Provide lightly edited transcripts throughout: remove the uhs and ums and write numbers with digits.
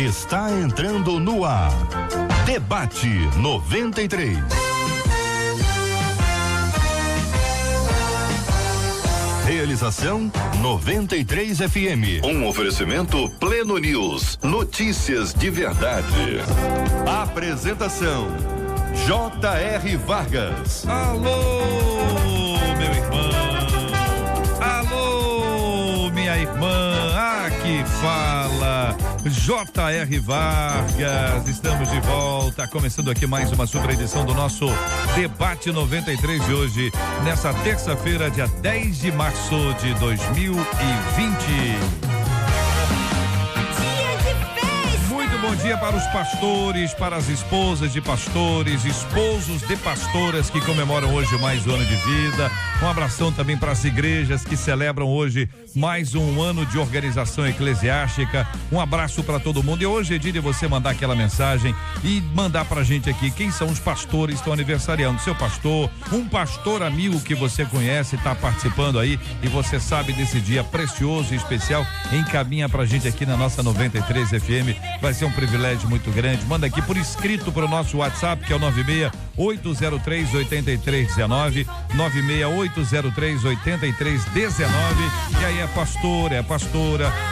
está entrando no ar. Debate 93. Realização 93 FM. Um oferecimento Pleno News. Notícias de verdade. Apresentação J.R. Vargas. Alô, meu irmão. Alô, minha irmã. Aqui fala J.R. Vargas. Estamos de volta, começando aqui mais uma super edição do nosso Debate 93 de hoje, nessa terça-feira, dia 10 de março de 2020. Bom dia para os pastores, para as esposas de pastores, esposos de pastoras que comemoram hoje mais um ano de vida. Um abração também para as igrejas que celebram hoje mais um ano de organização eclesiástica. Um abraço para todo mundo. E hoje é dia de você mandar aquela mensagem e mandar pra gente aqui quem são os pastores que estão aniversariando. Seu pastor, um pastor amigo que você conhece, está participando aí e você sabe desse dia precioso e especial, encaminha pra gente aqui na nossa 93 FM. Vai ser um privilégio muito grande. Manda aqui por escrito para o nosso WhatsApp, que é o 96803-8319, 96803-8319. E aí é pastora,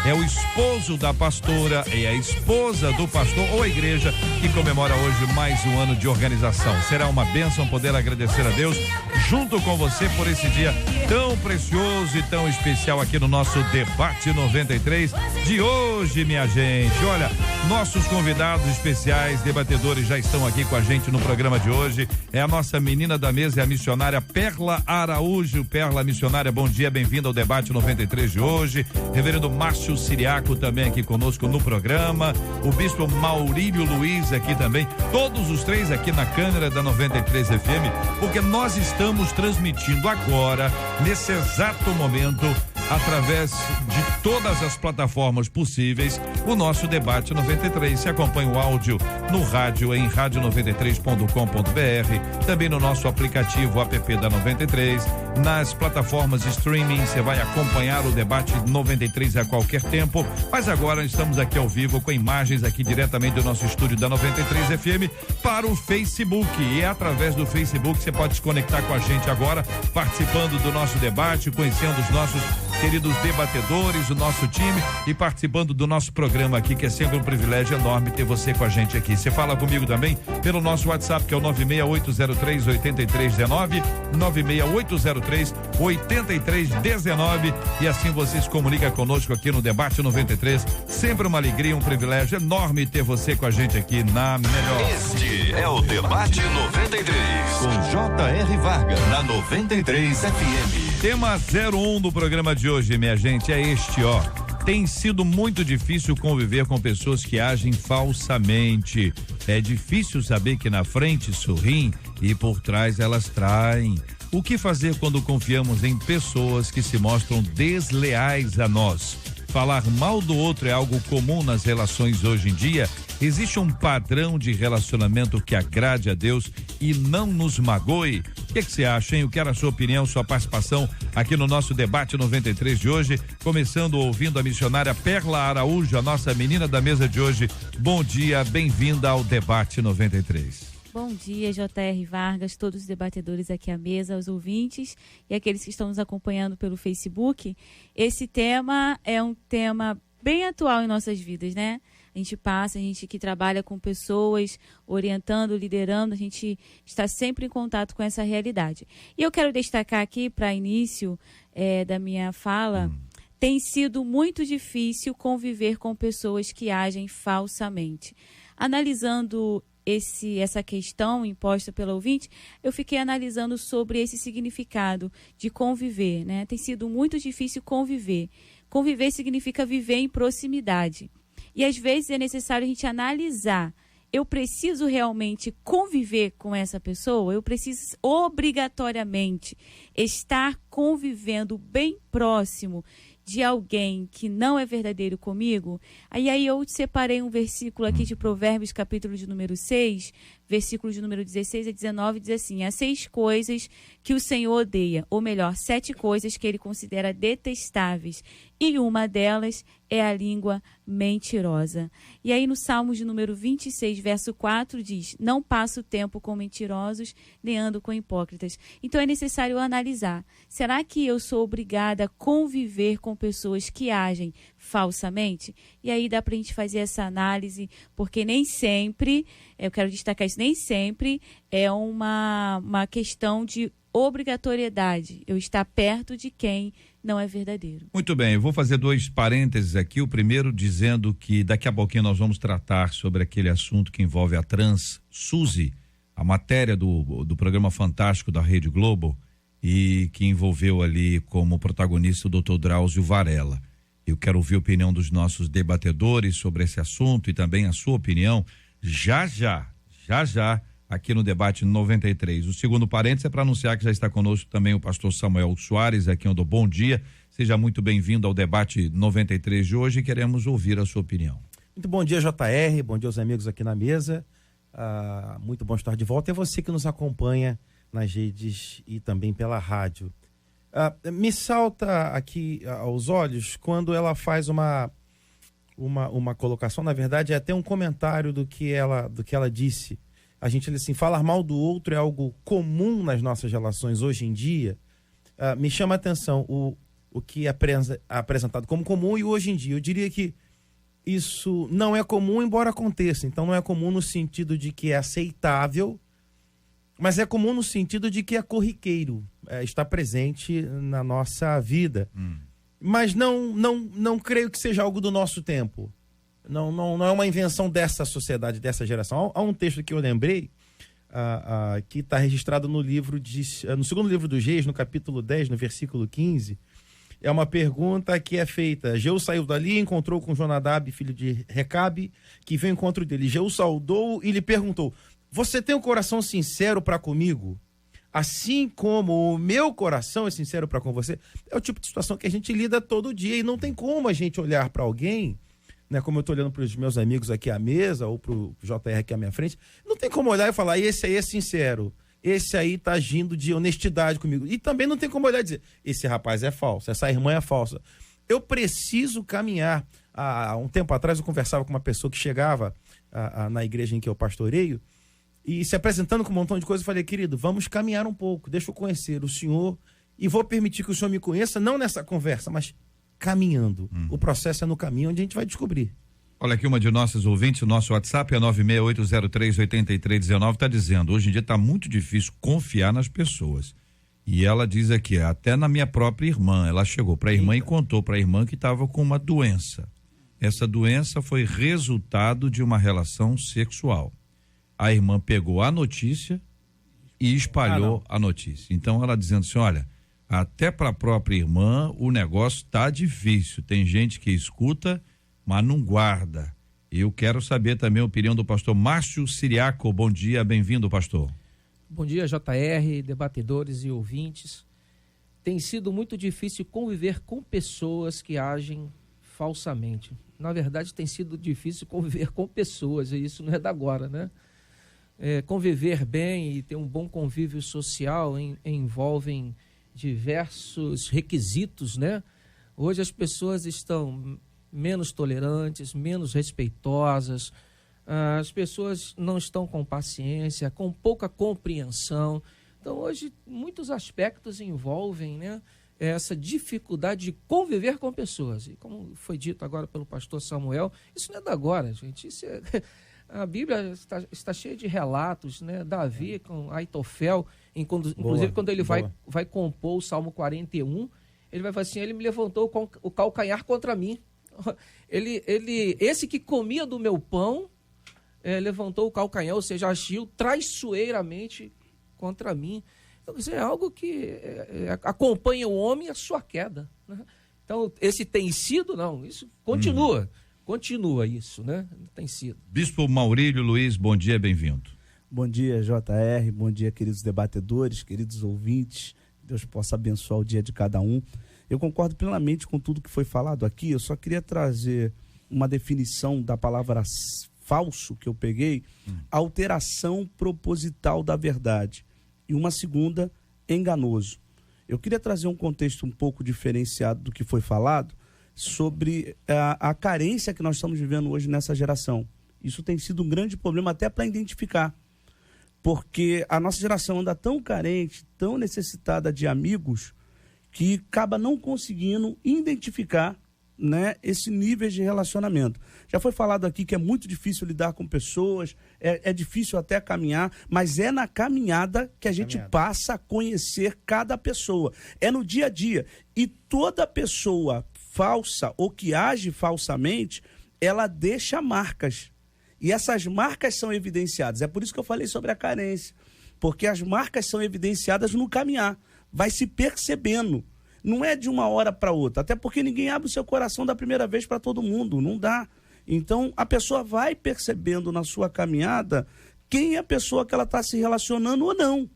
é o esposo da pastora, é a esposa do pastor ou a igreja que comemora hoje mais um ano de organização. Será uma bênção poder agradecer a Deus junto com você por esse dia tão precioso e tão especial aqui no nosso Debate 93 de hoje, minha gente. Olha, nossos convidados especiais, debatedores, já estão aqui com a gente no programa de hoje. É a nossa menina da mesa, é a missionária Perla Araújo. Perla, missionária, bom dia, bem-vinda ao Debate 93 de hoje. Reverendo Márcio Siriaco também aqui conosco no programa. O bispo Maurílio Luiz aqui também. Todos os três aqui na câmera da 93 FM, porque nós estamos transmitindo agora, nesse exato momento, através de todas as plataformas possíveis, o nosso Debate 93. Você acompanha o áudio no rádio em radio93.com.br, também no nosso aplicativo app da 93, nas plataformas de streaming. Você vai acompanhar o Debate 93 a qualquer tempo, mas agora estamos aqui ao vivo com imagens aqui diretamente do nosso estúdio da 93 FM para o Facebook, e é através do Facebook você pode se conectar com a gente agora, participando do nosso debate, conhecendo os nossos queridos debatedores, o nosso time, e participando do nosso programa aqui, que é sempre um privilégio enorme ter você com a gente aqui. Você fala comigo também pelo nosso WhatsApp, que é o 96803-8319, 96803-8319, e assim você se comunica conosco aqui no Debate 93. Sempre uma alegria, um privilégio enorme ter você com a gente aqui na melhor. Este é o Debate 93 com J.R. Vargas na 93 FM. Tema 01 do programa de hoje, minha gente, é este, ó. Tem sido muito difícil conviver com pessoas que agem falsamente. É difícil saber que na frente sorriem e por trás elas traem. O que fazer quando confiamos em pessoas que se mostram desleais a nós? Falar mal do outro é algo comum nas relações hoje em dia. Existe um padrão de relacionamento que agrade a Deus e não nos magoe? O que você acha, hein? Eu quero a sua opinião, sua participação aqui no nosso Debate 93 de hoje, começando ouvindo a missionária Perla Araújo, a nossa menina da mesa de hoje. Bom dia, bem-vinda ao Debate 93. Bom dia, J.R. Vargas, todos os debatedores aqui à mesa, os ouvintes e aqueles que estão nos acompanhando pelo Facebook. Esse tema é um tema bem atual em nossas vidas, né? A gente que trabalha com pessoas, orientando, liderando, a gente está sempre em contato com essa realidade. E eu quero destacar aqui, para início da minha fala, tem sido muito difícil conviver com pessoas que agem falsamente. Analisando essa questão imposta pelo ouvinte, eu fiquei analisando sobre esse significado de conviver, né? Tem sido muito difícil conviver. Conviver significa viver em proximidade. E às vezes é necessário a gente analisar. Eu preciso realmente conviver com essa pessoa? Eu preciso obrigatoriamente estar convivendo bem próximo de alguém que não é verdadeiro comigo? Aí eu separei um versículo aqui de Provérbios, capítulo de número 6, versículos de número 16 a 19, diz assim: há 6 coisas que o Senhor odeia, ou melhor, 7 coisas que ele considera detestáveis, e uma delas é a língua mentirosa. E aí no Salmos de número 26, verso 4, diz: não passo tempo com mentirosos, nem ando com hipócritas. Então é necessário analisar, será que eu sou obrigada a conviver com pessoas que agem falsamente? E aí dá pra gente fazer essa análise, porque nem sempre, eu quero destacar isso, nem sempre é uma questão de obrigatoriedade, eu estar perto de quem não é verdadeiro. Muito bem, eu vou fazer 2 parênteses aqui. O primeiro dizendo que daqui a pouquinho nós vamos tratar sobre aquele assunto que envolve a Trans Suzy, a matéria do programa Fantástico da Rede Globo, e que envolveu ali como protagonista o Dr. Drauzio Varela. Eu quero ouvir a opinião dos nossos debatedores sobre esse assunto e também a sua opinião já aqui no Debate 93. O segundo parênteses é para anunciar que já está conosco também o pastor Samuel Soares, aqui eu dou bom dia. Seja muito bem-vindo ao Debate 93 de hoje e queremos ouvir a sua opinião. Muito bom dia, JR, bom dia aos amigos aqui na mesa. Muito bom estar de volta. É você que nos acompanha nas redes e também pela rádio. Me salta aqui aos olhos quando ela faz uma colocação, na verdade é até um comentário do que ela disse. A gente assim, falar mal do outro é algo comum nas nossas relações hoje em dia. Me chama a atenção o que é apresentado como comum e hoje em dia. Eu diria que isso não é comum, embora aconteça. Então não é comum no sentido de que é aceitável, mas é comum no sentido de que é corriqueiro, está presente na nossa vida. Mas não creio que seja algo do nosso tempo. Não é uma invenção dessa sociedade, dessa geração. Há um texto que eu lembrei, que está registrado no segundo livro dos Reis, no capítulo 10, no versículo 15. É uma pergunta que é feita. Jeú saiu dali e encontrou com Jonadab, filho de Recabe, que veio ao encontro dele. Jeú saudou e lhe perguntou: você tem um coração sincero para comigo? Assim como o meu coração é sincero para com você? É o tipo de situação que a gente lida todo dia e não tem como a gente olhar para alguém, né, como eu estou olhando para os meus amigos aqui à mesa ou para o JR aqui à minha frente, não tem como olhar e falar: esse aí é sincero, esse aí está agindo de honestidade comigo. E também não tem como olhar e dizer: esse rapaz é falso, essa irmã é falsa. Eu preciso caminhar. Há um tempo atrás eu conversava com uma pessoa que chegava na igreja em que eu pastoreio e se apresentando com um montão de coisas. Eu falei: querido, vamos caminhar um pouco, deixa eu conhecer o senhor e vou permitir que o senhor me conheça, não nessa conversa, mas caminhando. O processo é no caminho onde a gente vai descobrir. Olha aqui, uma de nossas ouvintes, o nosso WhatsApp é 968038319, está dizendo: hoje em dia está muito difícil confiar nas pessoas. E ela diz aqui, até na minha própria irmã, ela chegou para a irmã e contou para a irmã que estava com uma doença. Essa doença foi resultado de uma relação sexual. A irmã pegou a notícia e espalhou a notícia. Então ela dizendo assim: olha, até para a própria irmã o negócio tá difícil. Tem gente que escuta, mas não guarda. Eu quero saber também a opinião do pastor Márcio Siriaco. Bom dia, bem-vindo, pastor. Bom dia, JR, debatedores e ouvintes. Tem sido muito difícil conviver com pessoas que agem falsamente. Na verdade, tem sido difícil conviver com pessoas, e isso não é da agora, né? Conviver bem e ter um bom convívio social envolvem diversos requisitos, né? Hoje as pessoas estão menos tolerantes, menos respeitosas, as pessoas não estão com paciência, com pouca compreensão. Então hoje muitos aspectos envolvem, né, essa dificuldade de conviver com pessoas. E como foi dito agora pelo pastor Samuel, isso não é da agora, gente. Isso a Bíblia está cheia de relatos, né? Davi com Aitofel, inclusive quando ele vai compor o Salmo 41, ele vai falar assim: ele me levantou o calcanhar contra mim. Esse que comia do meu pão levantou o calcanhar, ou seja, agiu traiçoeiramente contra mim. Então, isso é algo que acompanha o homem a sua queda, né? Então, esse tem sido, não, isso continua. Continua isso, né? Tem sido. Bispo Maurílio Luiz, bom dia, bem-vindo. Bom dia, JR, bom dia, queridos debatedores, queridos ouvintes. Deus possa abençoar o dia de cada um. Eu concordo plenamente com tudo que foi falado aqui. Eu só queria trazer uma definição da palavra falso que eu peguei, alteração proposital da verdade. E uma segunda, enganoso. Eu queria trazer um contexto um pouco diferenciado do que foi falado sobre a carência que nós estamos vivendo hoje nessa geração. Isso tem sido um grande problema até para identificar. Porque a nossa geração anda tão carente, tão necessitada de amigos, que acaba não conseguindo identificar, né, esse nível de relacionamento. Já foi falado aqui que é muito difícil lidar com pessoas, é difícil até caminhar, mas é na caminhada que a gente passa a conhecer cada pessoa. É no dia a dia. E toda pessoa falsa ou que age falsamente, ela deixa marcas. E essas marcas são evidenciadas. É por isso que eu falei sobre a carência. Porque as marcas são evidenciadas no caminhar. Vai se percebendo. Não é de uma hora para outra, até porque ninguém abre o seu coração da primeira vez para todo mundo, não dá. Então, a pessoa vai percebendo na sua caminhada quem é a pessoa que ela está se relacionando ou não,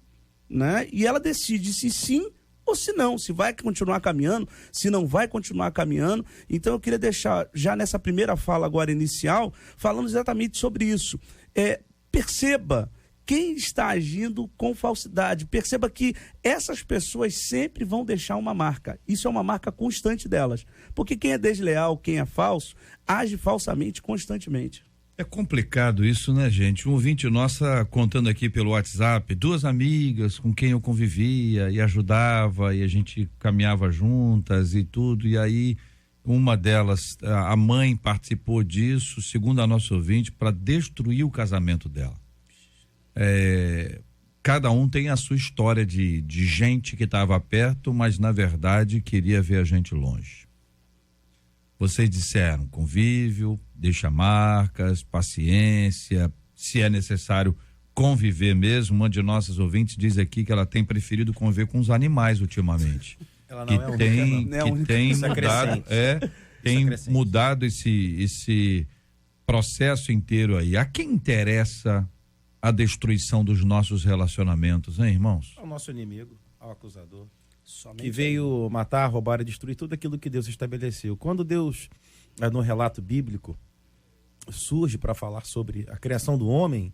né? E ela decide se sim ou se não, se vai continuar caminhando, se não vai continuar caminhando. Então, eu queria deixar, já nessa primeira fala agora inicial, falando exatamente sobre isso. Perceba quem está agindo com falsidade. Perceba que essas pessoas sempre vão deixar uma marca. Isso é uma marca constante delas. Porque quem é desleal, quem é falso, age falsamente constantemente. É complicado isso, né, gente? Um ouvinte nossa contando aqui pelo WhatsApp, 2 amigas com quem eu convivia e ajudava e a gente caminhava juntas e tudo, e aí uma delas, a mãe participou disso, segundo a nossa ouvinte, para destruir o casamento dela. Cada um tem a sua história de gente que estava perto, mas na verdade queria ver a gente longe. Vocês disseram convívio, deixa marcas, paciência, se é necessário conviver mesmo. Uma de nossas ouvintes diz aqui que ela tem preferido conviver com os animais ultimamente. Ela não tem mudado, tem mudado esse processo inteiro aí. A quem interessa a destruição dos nossos relacionamentos, hein, irmãos? Ao nosso inimigo, ao acusador, que veio matar, roubar e destruir tudo aquilo que Deus estabeleceu. Quando Deus, no relato bíblico, surge para falar sobre a criação do homem,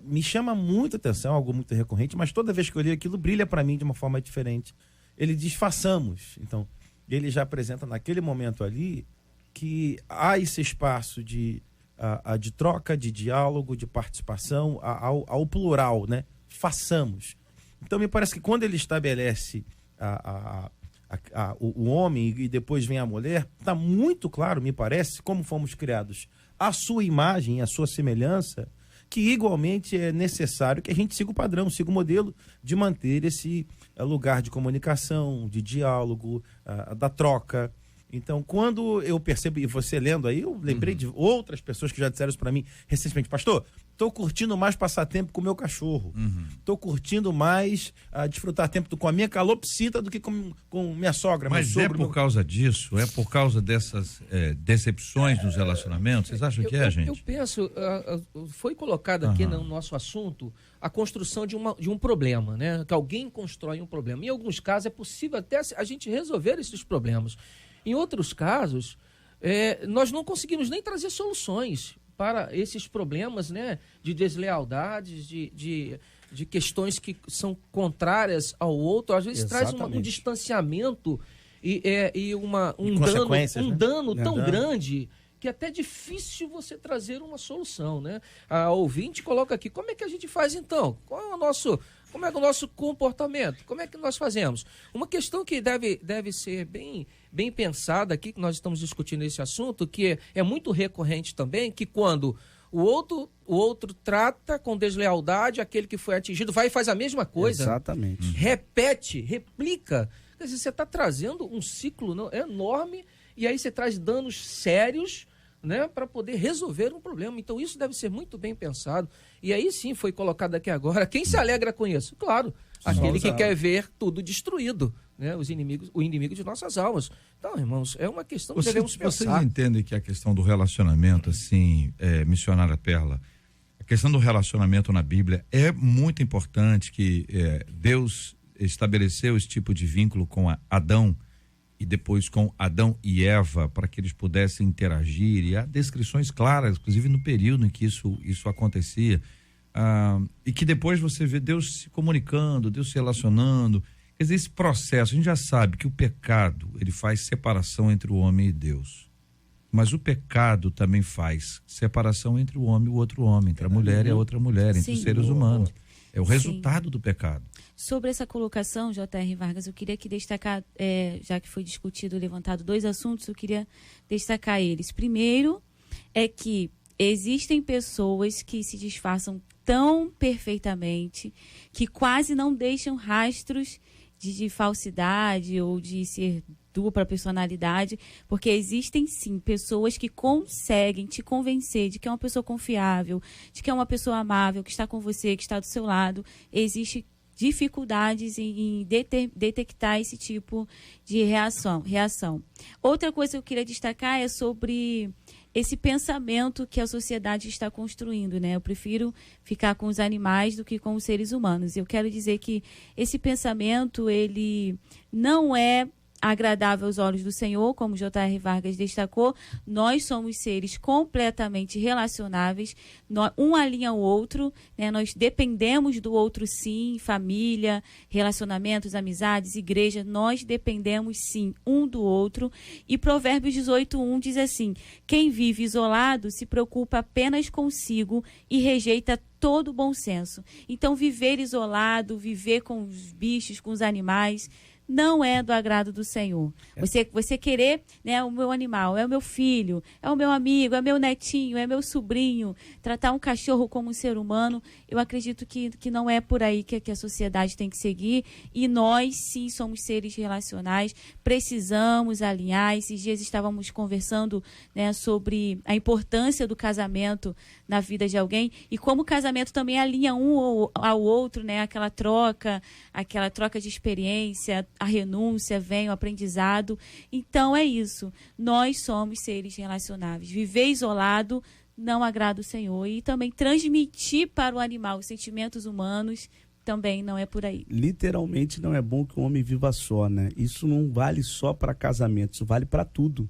me chama muita atenção, algo muito recorrente, mas toda vez que eu leio aquilo, brilha para mim de uma forma diferente. Ele diz, façamos. Então, ele já apresenta naquele momento ali que há esse espaço de troca, de diálogo, de participação, ao plural, né? Façamos. Então, me parece que quando ele estabelece o homem e depois vem a mulher, está muito claro, me parece, como fomos criados à sua imagem, à sua semelhança, que igualmente é necessário que a gente siga o padrão, siga o modelo de manter esse lugar de comunicação, de diálogo, da troca. Então, quando eu percebo, e você lendo aí, eu lembrei de outras pessoas que já disseram isso para mim recentemente. Pastor, estou curtindo mais passar tempo com o meu cachorro. Estou curtindo mais desfrutar tempo com a minha calopsita do que com minha sogra. Mas meu sogro, causa disso? É por causa dessas decepções nos relacionamentos? Vocês acham que gente? Eu penso, foi colocado aqui no nosso assunto a construção de um problema, né? Que alguém constrói um problema. Em alguns casos é possível até a gente resolver esses problemas. Em outros casos, nós não conseguimos nem trazer soluções para esses problemas, né, de deslealdades, de questões que são contrárias ao outro. Às vezes traz um distanciamento e um dano tão grande que é até difícil você trazer uma solução, né? A ouvinte coloca aqui, como é que a gente faz então? Como é o nosso comportamento? Como é que nós fazemos? Uma questão que deve ser bem pensada aqui, que nós estamos discutindo esse assunto, que é muito recorrente também, que quando o outro trata com deslealdade aquele que foi atingido, vai e faz a mesma coisa. Exatamente. Repete, replica. Quer dizer, você está trazendo um ciclo enorme e aí você traz danos sérios, né, para poder resolver um problema. Então isso deve ser muito bem pensado. E aí sim foi colocado aqui agora. Quem se alegra com isso? Claro, aquele que quer ver tudo destruído, né, o inimigo de nossas almas. Então, irmãos, é uma questão que devemos pensar. Vocês entendem que a questão do relacionamento, assim, missionária Perla, a questão do relacionamento na Bíblia é muito importante, que Deus estabeleceu esse tipo de vínculo com Adão e depois com Adão e Eva, para que eles pudessem interagir, e há descrições claras, inclusive no período em que isso acontecia, e que depois você vê Deus se comunicando, Deus se relacionando. Quer dizer, esse processo, a gente já sabe que o pecado, ele faz separação entre o homem e Deus, mas o pecado também faz separação entre o homem e o outro homem, entre a mulher e a outra mulher, entre os seres humanos. É o resultado do pecado. Sobre essa colocação, J.R. Vargas, eu queria aqui destacar, já que foi discutido, levantado 2 assuntos, eu queria destacar eles. Primeiro, é que existem pessoas que se disfarçam tão perfeitamente que quase não deixam rastros de falsidade ou de ser dupla personalidade, porque existem sim pessoas que conseguem te convencer de que é uma pessoa confiável, de que é uma pessoa amável, que está com você, que está do seu lado. Existem dificuldades em detectar esse tipo de reação. Outra coisa que eu queria destacar é sobre esse pensamento que a sociedade está construindo, né? Eu prefiro ficar com os animais do que com os seres humanos. Eu quero dizer que esse pensamento, ele não é agradável aos olhos do Senhor, como J.R. Vargas destacou. Nós somos seres completamente relacionáveis, um alinha o outro, né? Nós dependemos do outro sim, família, relacionamentos, amizades, igreja, nós dependemos sim um do outro. E Provérbios 18:1 diz assim: quem vive isolado se preocupa apenas consigo e rejeita todo bom senso. Então, viver isolado, viver com os bichos, com os animais, não é do agrado do Senhor. Você querer, né, o meu animal, é o meu filho, é o meu amigo, é meu netinho, é meu sobrinho, tratar um cachorro como um ser humano, eu acredito que não é por aí que a sociedade tem que seguir, e nós sim somos seres relacionais, precisamos alinhar. Esses dias estávamos conversando, né, sobre a importância do casamento na vida de alguém, e como o casamento também alinha um ao outro, né, aquela troca de experiência, a renúncia, vem o aprendizado. Então é isso, nós somos seres relacionáveis. Viver isolado não agrada o Senhor, e também transmitir para o animal os sentimentos humanos também não é por aí. Literalmente não é bom que o homem viva só, né? Isso não vale só para casamento, isso vale para tudo.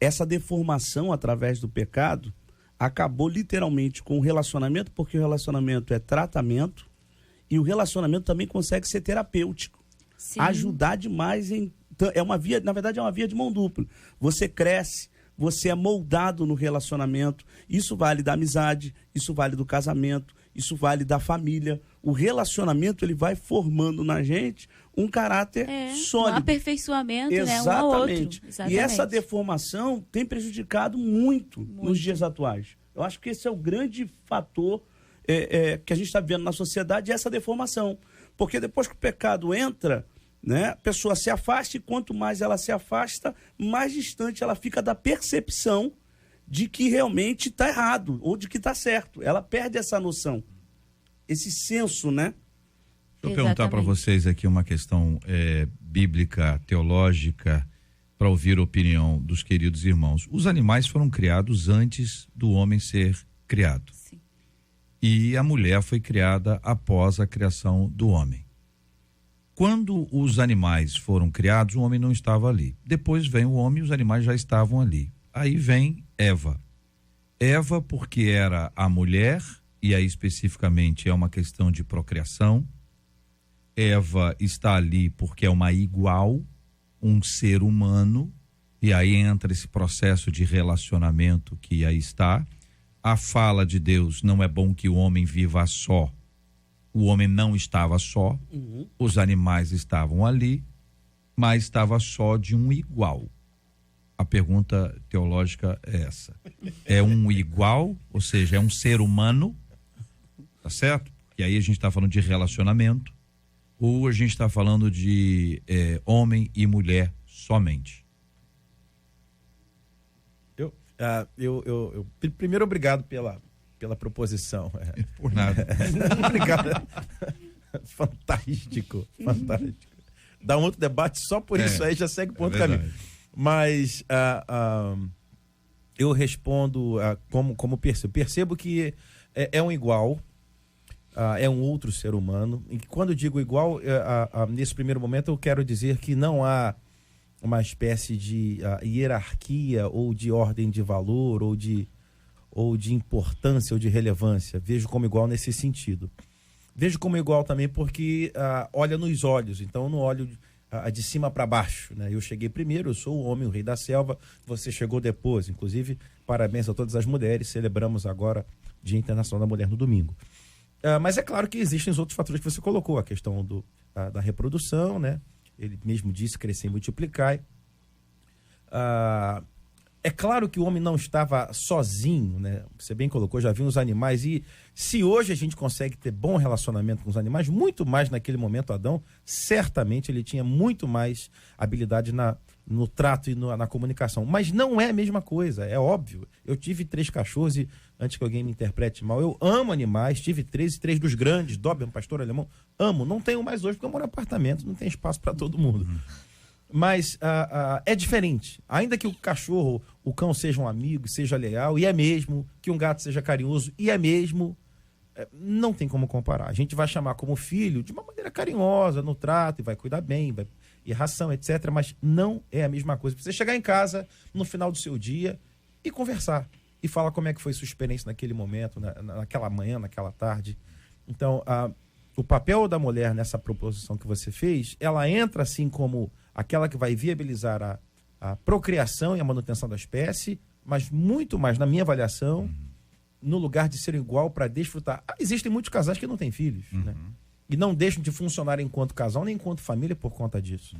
Essa deformação através do pecado acabou literalmente com o relacionamento, porque o relacionamento é tratamento e o relacionamento também consegue ser terapêutico. Sim. Ajudar demais na verdade é uma via de mão dupla. Você cresce, você é moldado no relacionamento. Isso vale da amizade, isso vale do casamento, isso vale da família. O relacionamento, ele vai formando na gente um caráter sólido. Um aperfeiçoamento, né? Um ao outro. Exatamente. E essa deformação tem prejudicado muito nos dias atuais. Eu acho que esse é o grande fator que a gente está vendo na sociedade, essa deformação. Porque depois que o pecado entra, né, a pessoa se afasta, e quanto mais ela se afasta, mais distante ela fica da percepção de que realmente está errado ou de que está certo. Ela perde essa noção, esse senso, né? Deixa eu perguntar para vocês aqui uma questão bíblica, teológica, para ouvir a opinião dos queridos irmãos. Os animais foram criados antes do homem ser criado. Sim. E a mulher foi criada após a criação do homem. Quando os animais foram criados, o homem não estava ali. Depois vem o homem e os animais já estavam ali. Aí vem Eva. Eva, porque era a mulher, e aí especificamente é uma questão de procriação. Eva está ali porque é uma igual, um ser humano, e aí entra esse processo de relacionamento que aí está. A fala de Deus: não é bom que o homem viva só. O homem não estava só, os animais estavam ali, mas estava só de um igual. A pergunta teológica é essa: é um igual, ou seja, é um ser humano, tá certo? E aí a gente está falando de relacionamento, ou a gente está falando de homem e mulher somente? Primeiro, obrigado pela proposição. Por nada. Obrigado. Fantástico. Dá um outro debate só por isso aí, já segue por outro caminho. Mas eu respondo como percebo. Percebo que é um igual, é um outro ser humano. E quando digo igual, nesse primeiro momento eu quero dizer que não há uma espécie de hierarquia ou de ordem de valor ou de importância ou de relevância. Vejo como igual nesse sentido. Vejo como igual também porque olha nos olhos, então eu não olho de cima para baixo, né? Eu cheguei primeiro, eu sou o homem, o rei da selva, você chegou depois. Inclusive, parabéns a todas as mulheres, celebramos agora Dia Internacional da Mulher no domingo. Mas é claro que existem os outros fatores que você colocou, a questão da reprodução, né? Ele mesmo disse crescer e multiplicar. É claro que o homem não estava sozinho, né? Você bem colocou, já viu os animais. E se hoje a gente consegue ter bom relacionamento com os animais, muito mais naquele momento, Adão, certamente ele tinha muito mais habilidade no trato e na comunicação. Mas não é a mesma coisa, é óbvio. Eu tive 3 cachorros e, antes que alguém me interprete mal, eu amo animais, tive 3 dos grandes, Doberman, pastor alemão, amo. Não tenho mais hoje porque eu moro em apartamento, não tem espaço para todo mundo. Mas é diferente. Ainda que o cachorro, o cão seja um amigo, seja leal, e é mesmo, que um gato seja carinhoso, e é mesmo, não tem como comparar. A gente vai chamar como filho de uma maneira carinhosa, no trato, e vai cuidar bem, e ração, etc. Mas não é a mesma coisa. Você chegar em casa, no final do seu dia, e conversar. E falar como é que foi sua experiência naquele momento, naquela manhã, naquela tarde. Então, o papel da mulher nessa proposição que você fez, ela entra assim como aquela que vai viabilizar a procriação e a manutenção da espécie, mas muito mais, na minha avaliação, no lugar de ser igual para desfrutar. Existem muitos casais que não têm filhos, né? E não deixam de funcionar enquanto casal nem enquanto família por conta disso.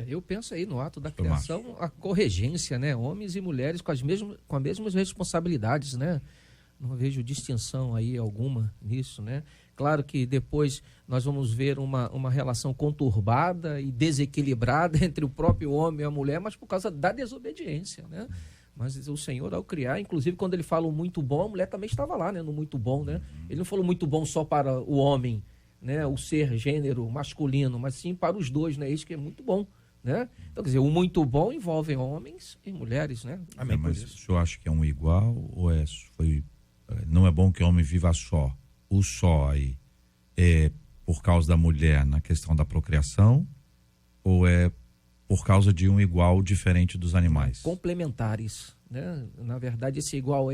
Eu penso aí no ato da criação, a corregência, né? Homens e mulheres com as mesmas responsabilidades, né? Não vejo distinção aí alguma nisso, né? Claro que depois nós vamos ver uma relação conturbada e desequilibrada entre o próprio homem e a mulher, mas por causa da desobediência, né? Mas o Senhor, ao criar, inclusive quando ele fala o muito bom, a mulher também estava lá, né? No muito bom, né? Ele não falou muito bom só para o homem, né? O ser gênero masculino, mas sim para os dois, né? Isso que é muito bom, né? Então, quer dizer, o muito bom envolve homens e mulheres, né? Amém. Mas o senhor acha que é um igual ou não é bom que o homem viva só? O só aí é por causa da mulher na questão da procriação ou é por causa de um igual diferente dos animais? Complementares, né? Na verdade, esse igual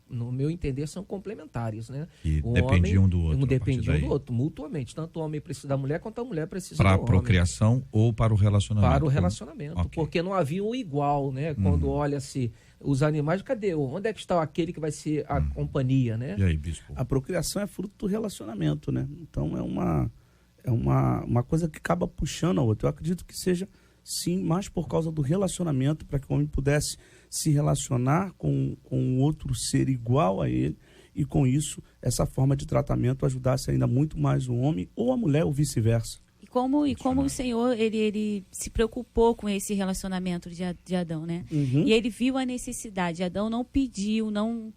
no meu entender, são complementares, né? E depende um do outro. Depende um do outro, mutuamente. Tanto o homem precisa da mulher quanto a mulher precisa do homem. Para a procriação ou para o relacionamento? Para o relacionamento, okay. Porque não havia um igual, né? Quando olha-se os animais, cadê? Onde é que está aquele que vai ser a companhia, né? E aí, bispo? A procriação é fruto do relacionamento, né? Então é uma coisa que acaba puxando a outra. Eu acredito que seja, sim, mais por causa do relacionamento, para que o homem pudesse se relacionar com outro ser igual a ele, e com isso, essa forma de tratamento ajudasse ainda muito mais o homem ou a mulher, ou vice-versa. E como o Senhor, ele se preocupou com esse relacionamento de Adão, né? E ele viu a necessidade. Adão não pediu, não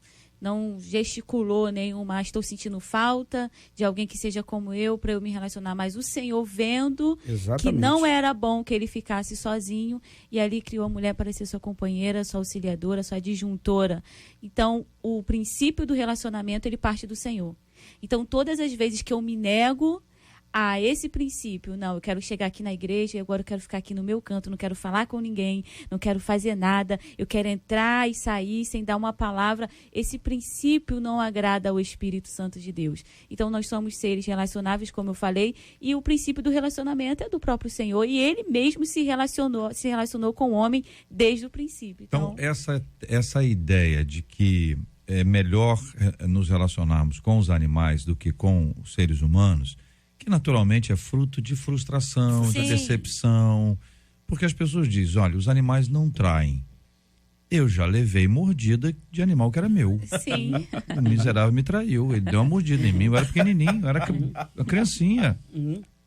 gesticulou nenhuma, estou sentindo falta de alguém que seja como eu para eu me relacionar, mas o Senhor vendo que não era bom que ele ficasse sozinho, e ali criou a mulher para ser sua companheira, sua auxiliadora, sua disjuntora. Então, o princípio do relacionamento, ele parte do Senhor. Então, todas as vezes que eu me nego a esse princípio, não, eu quero chegar aqui na igreja e agora eu quero ficar aqui no meu canto, não quero falar com ninguém, não quero fazer nada, eu quero entrar e sair sem dar uma palavra, esse princípio não agrada ao Espírito Santo de Deus. Então nós somos seres relacionáveis, como eu falei, e o princípio do relacionamento é do próprio Senhor, e ele mesmo se relacionou com o homem desde o princípio. Então essa ideia de que é melhor nos relacionarmos com os animais do que com os seres humanos, que naturalmente é fruto de frustração, de decepção, porque as pessoas dizem, olha, os animais não traem. Eu já levei mordida de animal que era meu. Sim. O miserável me traiu, ele deu uma mordida em mim, eu era pequenininho, eu era uma criancinha.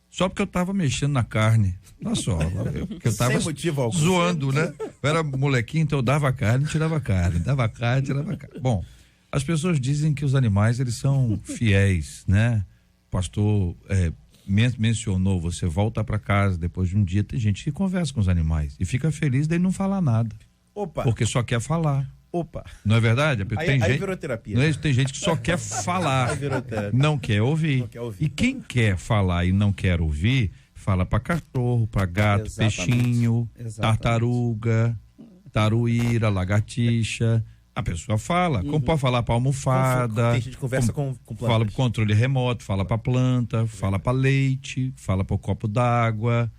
Só porque eu tava mexendo na carne. Olha só, porque eu tava sem motivo algum, zoando, né? Eu era molequinho, então eu dava carne, tirava carne, dava carne, tirava carne. Bom, as pessoas dizem que os animais, eles são fiéis, né? O pastor mencionou, você volta para casa depois de um dia, tem gente que conversa com os animais e fica feliz de não falar nada. Opa. Porque só quer falar. Opa. Não é verdade? Aí virou terapia. Tem gente que só quer falar, não quer ouvir. E quem quer falar e não quer ouvir, fala para cachorro, para gato, Exatamente. peixinho, Exatamente. tartaruga, taruíra, lagartixa. A pessoa fala, como pode falar para almofada, Tem gente que conversa com plantas. fala para controle remoto, fala para planta, fala para leite, fala para o copo d'água,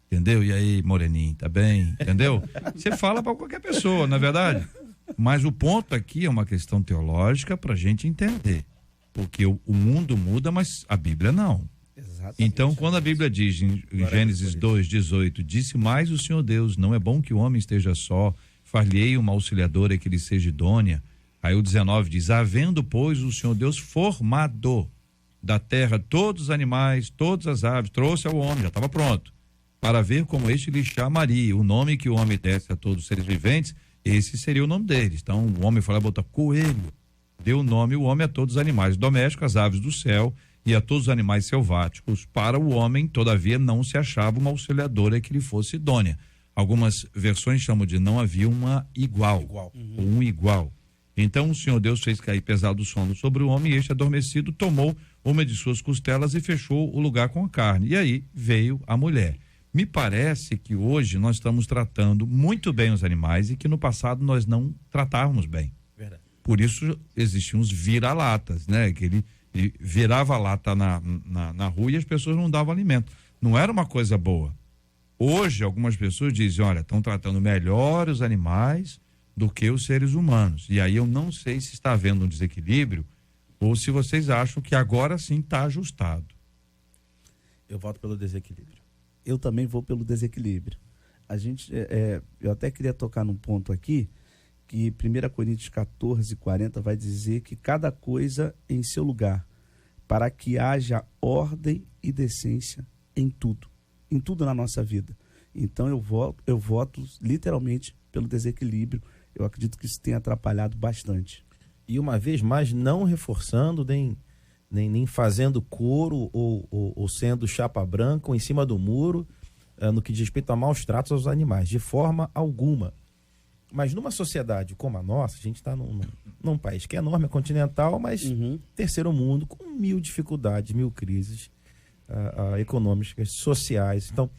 entendeu? E aí, moreninho, tá bem? Entendeu? Você fala para qualquer pessoa, não é verdade? Mas o ponto aqui é uma questão teológica para a gente entender, porque o mundo muda, mas a Bíblia não. Exatamente. Então, quando a Bíblia diz em Gênesis 2:18, disse mais o Senhor Deus, não é bom que o homem esteja só, far-lhe-ei uma auxiliadora que lhe seja idônea. Aí o 19 diz, havendo, pois, o Senhor Deus formado da terra todos os animais, todas as aves, trouxe ao homem, já estava pronto, para ver como este lhe chamaria. O nome que o homem desse a todos os seres viventes, esse seria o nome deles. Então, o homem foi lá e botou coelho, deu o nome, o homem, a todos os animais domésticos, as aves do céu, e a todos os animais selváticos. Para o homem, todavia, não se achava uma auxiliadora que lhe fosse idônea. Algumas versões chamam de não havia uma igual. Ou um igual. Então o Senhor Deus fez cair pesado sono sobre o homem, e este adormecido tomou uma de suas costelas e fechou o lugar com a carne. E aí veio a mulher. Me parece que hoje nós estamos tratando muito bem os animais e que no passado nós não tratávamos bem. Verdade. Por isso existiam os vira-latas, né? Que ele virava lata na rua e as pessoas não davam alimento. Não era uma coisa boa. Hoje, algumas pessoas dizem, olha, estão tratando melhor os animais do que os seres humanos. E aí eu não sei se está havendo um desequilíbrio ou se vocês acham que agora sim está ajustado. Eu voto pelo desequilíbrio. Eu também vou pelo desequilíbrio. A gente, eu até queria tocar num ponto aqui, que 1 Coríntios 14:40 vai dizer que cada coisa em seu lugar, para que haja ordem e decência em tudo na nossa vida. Então eu voto literalmente pelo desequilíbrio. Eu acredito que isso tem atrapalhado bastante. E uma vez mais, não reforçando, nem fazendo coro ou sendo chapa branca ou em cima do muro, no que diz respeito a maus tratos aos animais, de forma alguma. Mas numa sociedade como a nossa, a gente está num país que é enorme, é continental, mas terceiro mundo, com 1000 dificuldades, 1000 crises econômicas, sociais. Então,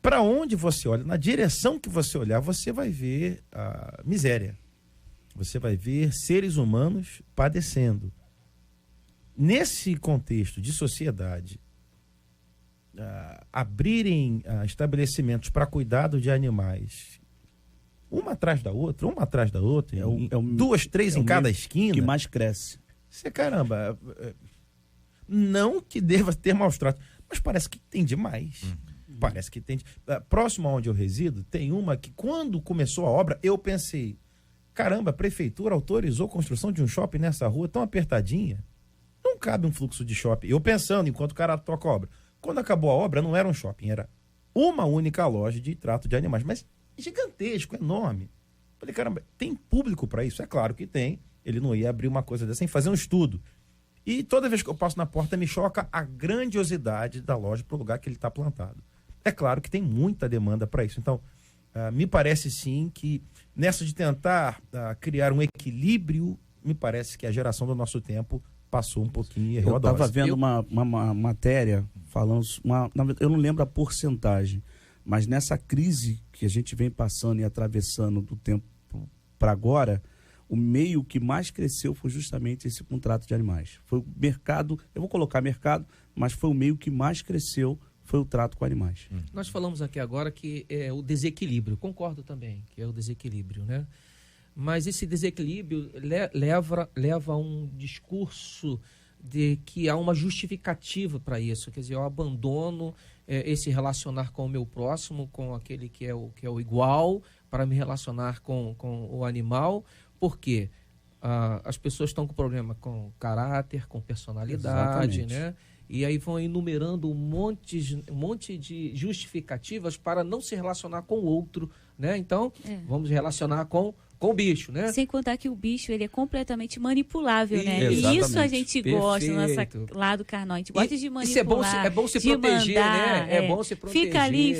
para onde você olha, na direção que você olhar, você vai ver a miséria. Você vai ver seres humanos padecendo. Nesse contexto de sociedade, abrirem estabelecimentos para cuidado de animais, uma atrás da outra, duas, três em cada esquina. Que mais cresce. Você, caramba, não que deva ter maus tratos, mas parece que tem demais. Parece que tem. Próximo a onde eu resido, tem uma que quando começou a obra, eu pensei, caramba, a prefeitura autorizou a construção de um shopping nessa rua tão apertadinha. Não cabe um fluxo de shopping. Eu pensando, enquanto o cara toca a obra. Quando acabou a obra, não era um shopping, era uma única loja de trato de animais, mas gigantesco, enorme. Falei, caramba, tem público para isso? É claro que tem. Ele não ia abrir uma coisa dessa sem fazer um estudo. E toda vez que eu passo na porta, me choca a grandiosidade da loja para o lugar que ele está plantado. É claro que tem muita demanda para isso. Então, me parece sim que nessa de tentar criar um equilíbrio, me parece que a geração do nosso tempo passou um pouquinho. Eu estava vendo uma matéria falando, eu não lembro a porcentagem, mas nessa crise que a gente vem passando e atravessando do tempo para agora, o meio que mais cresceu foi justamente esse contrato de animais. Foi o mercado, eu vou colocar mercado, mas foi o meio que mais cresceu, foi o trato com animais. Nós falamos aqui agora que é o desequilíbrio, concordo também que é o desequilíbrio, né? Mas esse desequilíbrio leva a um discurso de que há uma justificativa para isso, quer dizer, eu abandono esse relacionar com o meu próximo, com aquele que é o igual, para me relacionar com o animal, porque as pessoas estão com problema com caráter, com personalidade, Exatamente. né? E aí vão enumerando um monte de justificativas para não se relacionar com o outro, né? Então, vamos relacionar com com o bicho, né? Sem contar que o bicho, ele é completamente manipulável, né? Exatamente. Isso a gente gosta, no nosso Perfeito. lado carnal. A gente gosta de manipular. Isso é bom se de proteger, mandar, né? É bom se proteger. Fica ali,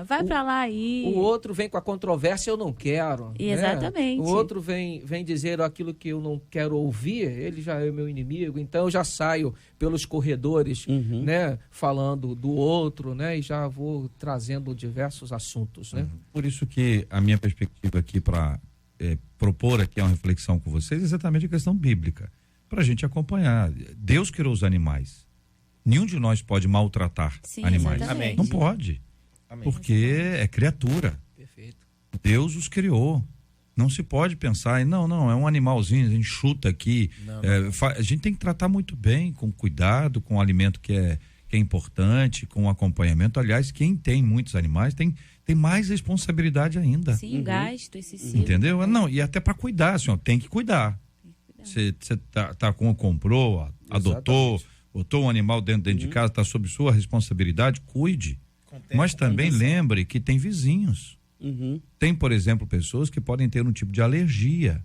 vai pra lá aí. O outro vem com a controvérsia, eu não quero. Exatamente. Né? O outro vem dizer aquilo que eu não quero ouvir, ele já é meu inimigo, então eu já saio pelos corredores, né? Falando do outro, né? E já vou trazendo diversos assuntos, né? Por isso que a minha perspectiva aqui para propor aqui uma reflexão com vocês é exatamente a questão bíblica, para a gente acompanhar. Deus criou os animais. Nenhum de nós pode maltratar Sim, animais. exatamente. Não pode. Amém. Porque é criatura. Perfeito. Deus os criou. Não se pode pensar, não, é um animalzinho, a gente chuta aqui. A gente tem que tratar muito bem, com cuidado, com o alimento que é importante, com o acompanhamento. Aliás, quem tem muitos animais tem mais responsabilidade ainda. Sim, gasto excessivo. Entendeu? Não, e até para cuidar, senhor, tem que cuidar. Você comprou, adotou, botou um animal dentro de casa, está sob sua responsabilidade, cuide. Mas também lembre que tem vizinhos. Tem, por exemplo, pessoas que podem ter um tipo de alergia.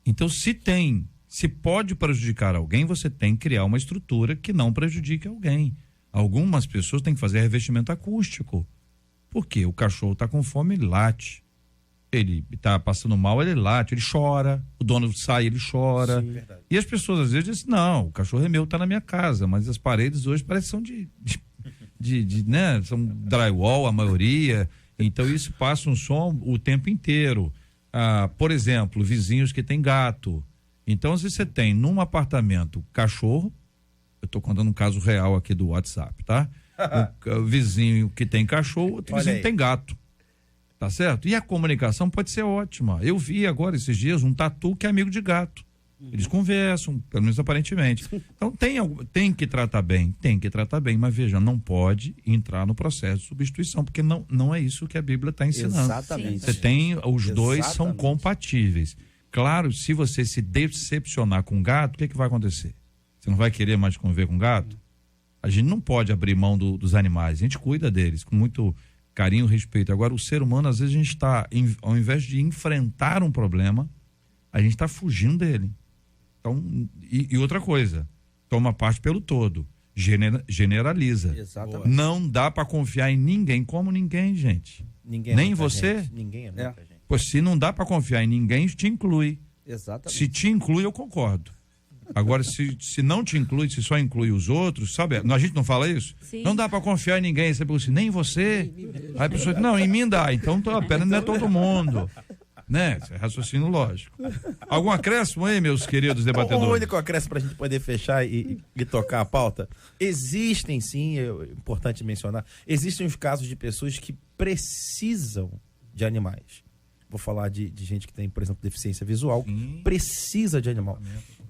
Então, se pode prejudicar alguém, você tem que criar uma estrutura que não prejudique alguém. Algumas pessoas têm que fazer revestimento acústico. Porque o cachorro está com fome, ele late. Ele está passando mal, ele late, ele chora. O dono sai, ele chora. Sim, verdade. E as pessoas às vezes dizem, não, o cachorro é meu, está na minha casa, mas as paredes hoje parecem são né? São drywall, a maioria. Então isso passa um som o tempo inteiro. Por exemplo, vizinhos que têm gato. Então, se você tem num apartamento cachorro, eu estou contando um caso real aqui do WhatsApp, tá? O vizinho que tem cachorro, outro vizinho tem gato. Tá certo? E a comunicação pode ser ótima. Eu vi agora esses dias um tatu que é amigo de gato. Eles conversam, pelo menos aparentemente. Então tem que tratar bem, mas veja, não pode entrar no processo de substituição, porque não é isso que a Bíblia está ensinando. Exatamente. Você tem, os dois são compatíveis. Claro, se você se decepcionar com gato, o que vai acontecer? Você não vai querer mais conviver com gato? A gente não pode abrir mão dos animais, a gente cuida deles com muito carinho e respeito. Agora, o ser humano, às vezes a gente está, ao invés de enfrentar um problema, a gente está fugindo dele. Então, e outra coisa, toma parte pelo todo, generaliza. Exatamente. Não dá para confiar em ninguém, como ninguém, gente. Ninguém é Nem muita você. gente. Ninguém é muita gente. Pois se não dá para confiar em ninguém, te inclui. Exatamente. Se te inclui, eu concordo. Agora, se não te inclui, se só inclui os outros, sabe? A gente não fala isso? Sim. Não dá para confiar em ninguém. Você pergunta assim, nem você? Aí a pessoa diz, não, em mim dá. Então, pera, não é todo mundo. Né? Isso é raciocínio lógico. Algum acréscimo aí, meus queridos debatedores? O único acréscimo para a gente poder fechar e tocar a pauta. Existem, sim, é importante mencionar, existem os casos de pessoas que precisam de animais. Vou falar de gente que tem, por exemplo, deficiência visual, precisa de animal.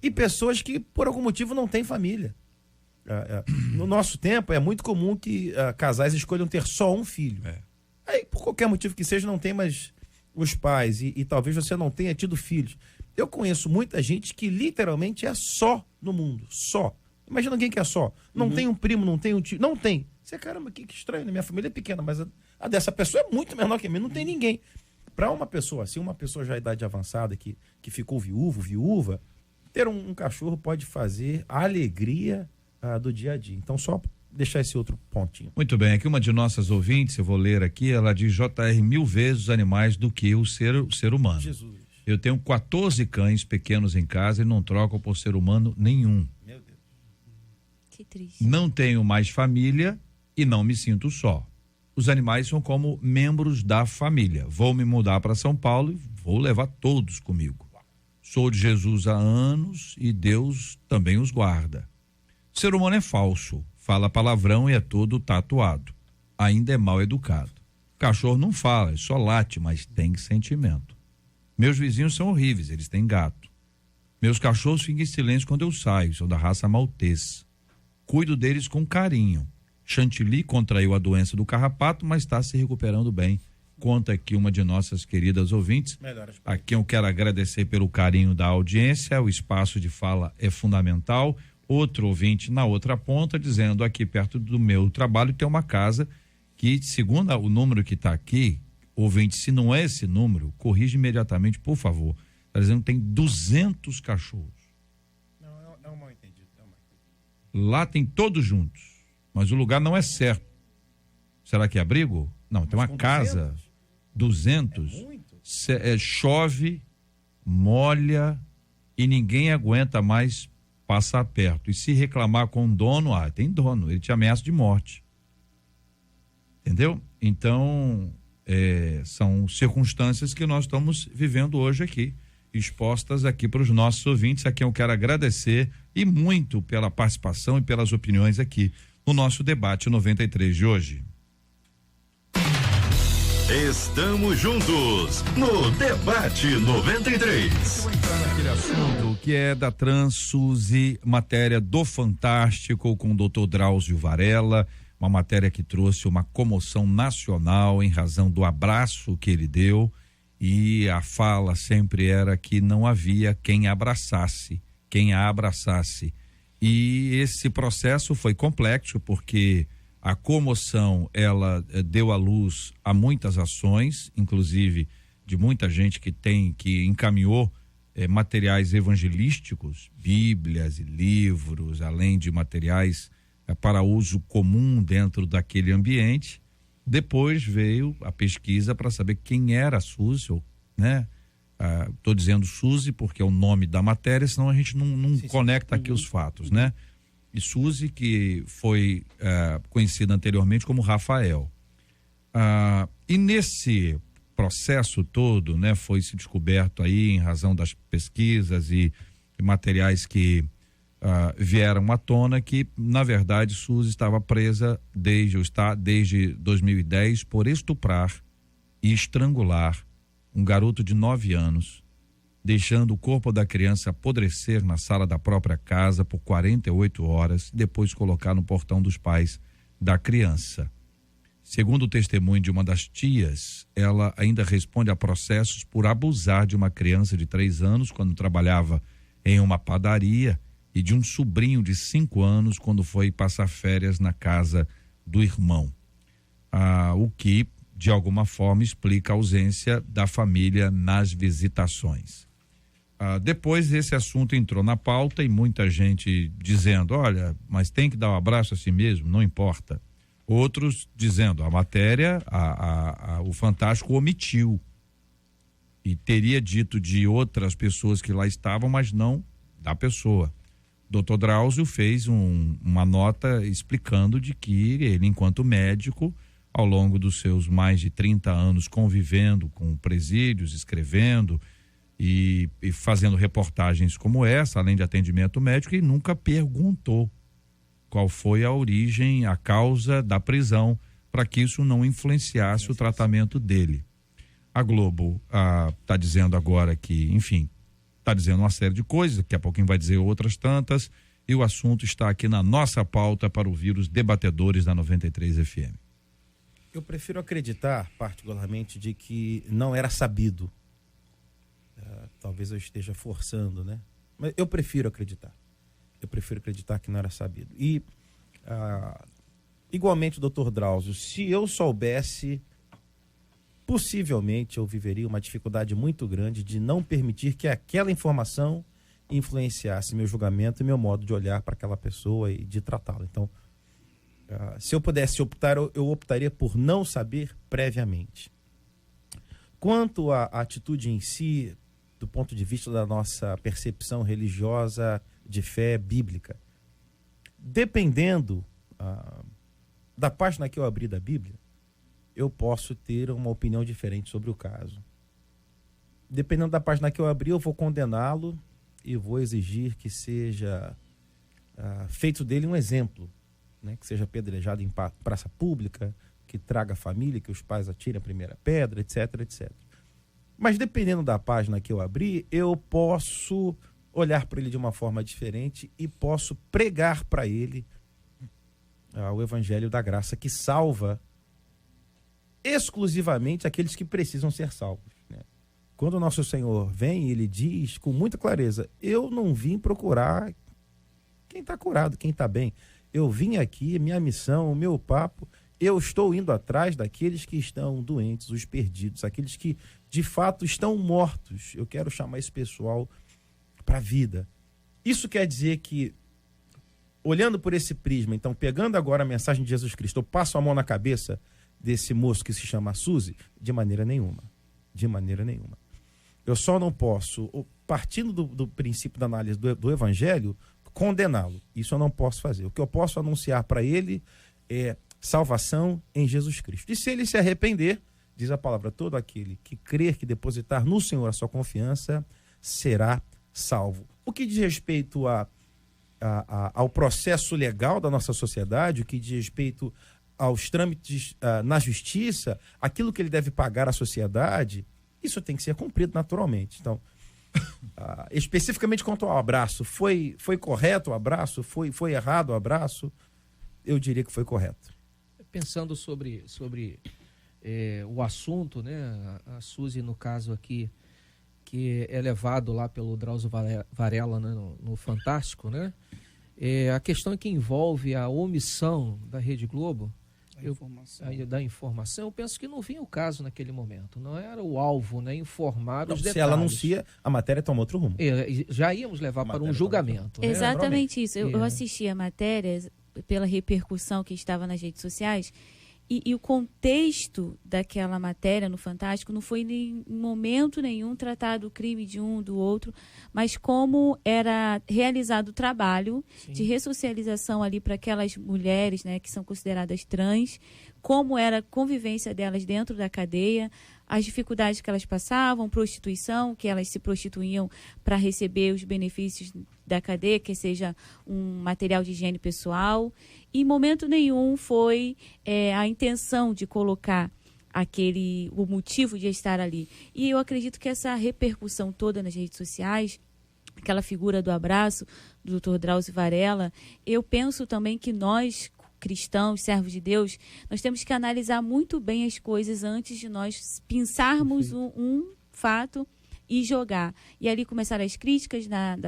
E pessoas que, por algum motivo, não têm família. No nosso tempo, é muito comum que casais escolham ter só um filho. Aí, por qualquer motivo que seja, não tem mais os pais e talvez você não tenha tido filhos. Eu conheço muita gente que literalmente é só no mundo. Só. Imagina alguém que é só. Não tem um primo, não tem um tio. Não tem. Você, caramba, que estranho. Minha família é pequena, mas a dessa pessoa é muito menor que a minha. Não tem ninguém. Para uma pessoa assim, uma pessoa já de idade avançada que ficou viúva, ter um cachorro pode fazer a alegria do dia a dia. Então, só deixar esse outro pontinho. Muito bem, aqui uma de nossas ouvintes, eu vou ler aqui, ela diz, JR, 1000 vezes os animais do que o ser humano. Jesus. Eu tenho 14 cães pequenos em casa e não troco por ser humano nenhum. Meu Deus. Que triste. Não tenho mais família e não me sinto só. Os animais são como membros da família. Vou me mudar para São Paulo e vou levar todos comigo. Sou de Jesus há anos e Deus também os guarda. O ser humano é falso, fala palavrão e é todo tatuado. Ainda é mal educado. O cachorro não fala, só late, mas tem sentimento. Meus vizinhos são horríveis, eles têm gato. Meus cachorros ficam em silêncio quando eu saio, sou da raça maltês. Cuido deles com carinho. Chantilly contraiu a doença do carrapato, mas está se recuperando bem. Conta aqui uma de nossas queridas ouvintes, a quem eu quero agradecer pelo carinho da audiência. O espaço de fala é fundamental. Outro ouvinte na outra ponta dizendo, aqui perto do meu trabalho tem uma casa que, segundo o número que está aqui, ouvinte, se não é esse número, corrija imediatamente, por favor. Está dizendo que tem 200 cachorros. Não, é um mal entendido. Lá tem todos juntos, mas o lugar não é certo. Será que é abrigo? Não, tem uma casa. 200. É muito. Chove, molha e ninguém aguenta mais passar perto. E se reclamar com o dono, tem dono, ele te ameaça de morte. Entendeu? Então, são circunstâncias que nós estamos vivendo hoje aqui, expostas aqui para os nossos ouvintes, a quem eu quero agradecer e muito pela participação e pelas opiniões aqui no nosso debate 93 de hoje. Estamos juntos no Debate 93. Vou entrar naquele assunto que é da Transsuzy, matéria do Fantástico com o Dr. Drauzio Varela, uma matéria que trouxe uma comoção nacional em razão do abraço que ele deu, e a fala sempre era que não havia quem a abraçasse. E esse processo foi complexo porque a comoção, ela deu à luz a muitas ações, inclusive de muita gente que encaminhou materiais evangelísticos, bíblias e livros, além de materiais para uso comum dentro daquele ambiente. Depois veio a pesquisa para saber quem era a Suzy, né? Estou dizendo Suzy porque é o nome da matéria, senão a gente não conecta aqui os fatos, né? E Suzy, que foi conhecida anteriormente como Rafael. E nesse processo todo, né, foi se descoberto aí, em razão das pesquisas e materiais que vieram à tona, que na verdade Suzy estava presa desde 2010 por estuprar e estrangular um garoto de 9 anos, deixando o corpo da criança apodrecer na sala da própria casa por 48 horas, depois colocar no portão dos pais da criança. Segundo o testemunho de uma das tias, ela ainda responde a processos por abusar de uma criança de 3 anos quando trabalhava em uma padaria e de um sobrinho de 5 anos quando foi passar férias na casa do irmão. O que, de alguma forma, explica a ausência da família nas visitações. Depois esse assunto entrou na pauta e muita gente dizendo, olha, mas tem que dar um abraço a si mesmo, não importa. Outros dizendo, a matéria, o Fantástico omitiu e teria dito de outras pessoas que lá estavam, mas não da pessoa. Dr. Drauzio fez uma nota explicando de que ele, enquanto médico, ao longo dos seus mais de 30 anos convivendo com presídios, escrevendo e fazendo reportagens como essa, além de atendimento médico, e nunca perguntou qual foi a origem, a causa da prisão, para que isso não influenciasse o tratamento dele. A Globo está dizendo agora que, enfim, está dizendo uma série de coisas, daqui a pouquinho vai dizer outras tantas, e o assunto está aqui na nossa pauta para ouvir os debatedores da 93 FM. Eu prefiro acreditar, particularmente, de que não era sabido. Talvez eu esteja forçando, né? Mas eu prefiro acreditar. Eu prefiro acreditar que não era sabido. E, igualmente, doutor Drauzio, se eu soubesse, possivelmente eu viveria uma dificuldade muito grande de não permitir que aquela informação influenciasse meu julgamento e meu modo de olhar para aquela pessoa e de tratá-la. Então, se eu pudesse optar, eu optaria por não saber previamente. Quanto à atitude em si, do ponto de vista da nossa percepção religiosa de fé bíblica, dependendo da página que eu abri da Bíblia, eu posso ter uma opinião diferente sobre o caso. Dependendo da página que eu abri, eu vou condená-lo e vou exigir que seja feito dele um exemplo, né? Que seja apedrejado em praça pública, que traga a família, que os pais atirem a primeira pedra, etc, etc. Mas dependendo da página que eu abri, eu posso olhar para ele de uma forma diferente e posso pregar para ele o evangelho da graça que salva exclusivamente aqueles que precisam ser salvos, né? Quando o nosso Senhor vem, ele diz com muita clareza, eu não vim procurar quem está curado, quem está bem. Eu vim aqui, minha missão, o meu papo, eu estou indo atrás daqueles que estão doentes, os perdidos, aqueles que de fato estão mortos. Eu quero chamar esse pessoal para a vida. Isso quer dizer que, olhando por esse prisma, então, pegando agora a mensagem de Jesus Cristo, eu passo a mão na cabeça desse moço que se chama Suzy? De maneira nenhuma. De maneira nenhuma. Eu só não posso, partindo do princípio da análise do Evangelho, condená-lo. Isso eu não posso fazer. O que eu posso anunciar para ele é salvação em Jesus Cristo. E se ele se arrepender, diz a palavra, todo aquele que crer, que depositar no Senhor a sua confiança, será salvo. O que diz respeito ao processo legal da nossa sociedade, o que diz respeito aos trâmites na justiça, aquilo que ele deve pagar à sociedade, isso tem que ser cumprido naturalmente. Então, especificamente quanto ao abraço, foi correto o abraço? Foi errado o abraço? Eu diria que foi correto. Pensando sobre o assunto, né? A Suzy, no caso aqui, que é levado lá pelo Drauzio Varela, né, no Fantástico, né? A questão que envolve a omissão da Rede Globo, da informação, eu penso que não vinha o caso naquele momento. Não era o alvo, né? Informar os detalhes. Se ela anuncia, a matéria toma outro rumo. Já íamos levar para um julgamento. Né? Exatamente isso. Eu assisti a matéria pela repercussão que estava nas redes sociais. E o contexto daquela matéria no Fantástico não foi em momento nenhum tratado o crime de um, do outro, mas como era realizado o trabalho de ressocialização ali para aquelas mulheres, né, que são consideradas trans, como era a convivência delas dentro da cadeia, as dificuldades que elas passavam, prostituição, que elas se prostituíam para receber os benefícios da cadeia, que seja um material de higiene pessoal. E em momento nenhum foi a intenção de colocar o motivo de estar ali. E eu acredito que essa repercussão toda nas redes sociais, aquela figura do abraço do Dr. Drauzio Varela, eu penso também que nós, cristãos, servos de Deus, nós temos que analisar muito bem as coisas antes de nós pensarmos um fato e jogar. E ali começaram as críticas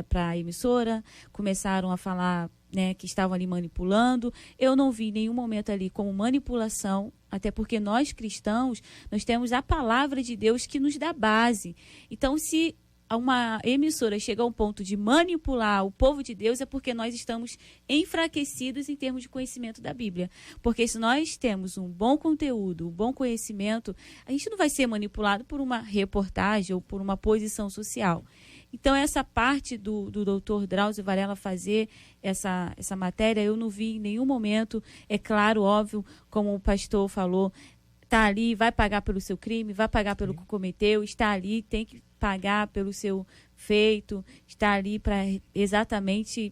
para a emissora, começaram a falar, né, que estavam ali manipulando. Eu não vi em nenhum momento ali como manipulação, até porque nós cristãos, nós temos a palavra de Deus que nos dá base. Então, se uma emissora chega a um ponto de manipular o povo de Deus, é porque nós estamos enfraquecidos em termos de conhecimento da Bíblia. Porque se nós temos um bom conteúdo, um bom conhecimento, a gente não vai ser manipulado por uma reportagem ou por uma posição social. Então, essa parte do Dr. Drauzio Varela fazer essa matéria, eu não vi em nenhum momento. É claro, óbvio, como o pastor falou, está ali, vai pagar pelo seu crime, vai pagar pelo que cometeu, está ali, tem que pagar pelo seu feito, está ali para exatamente,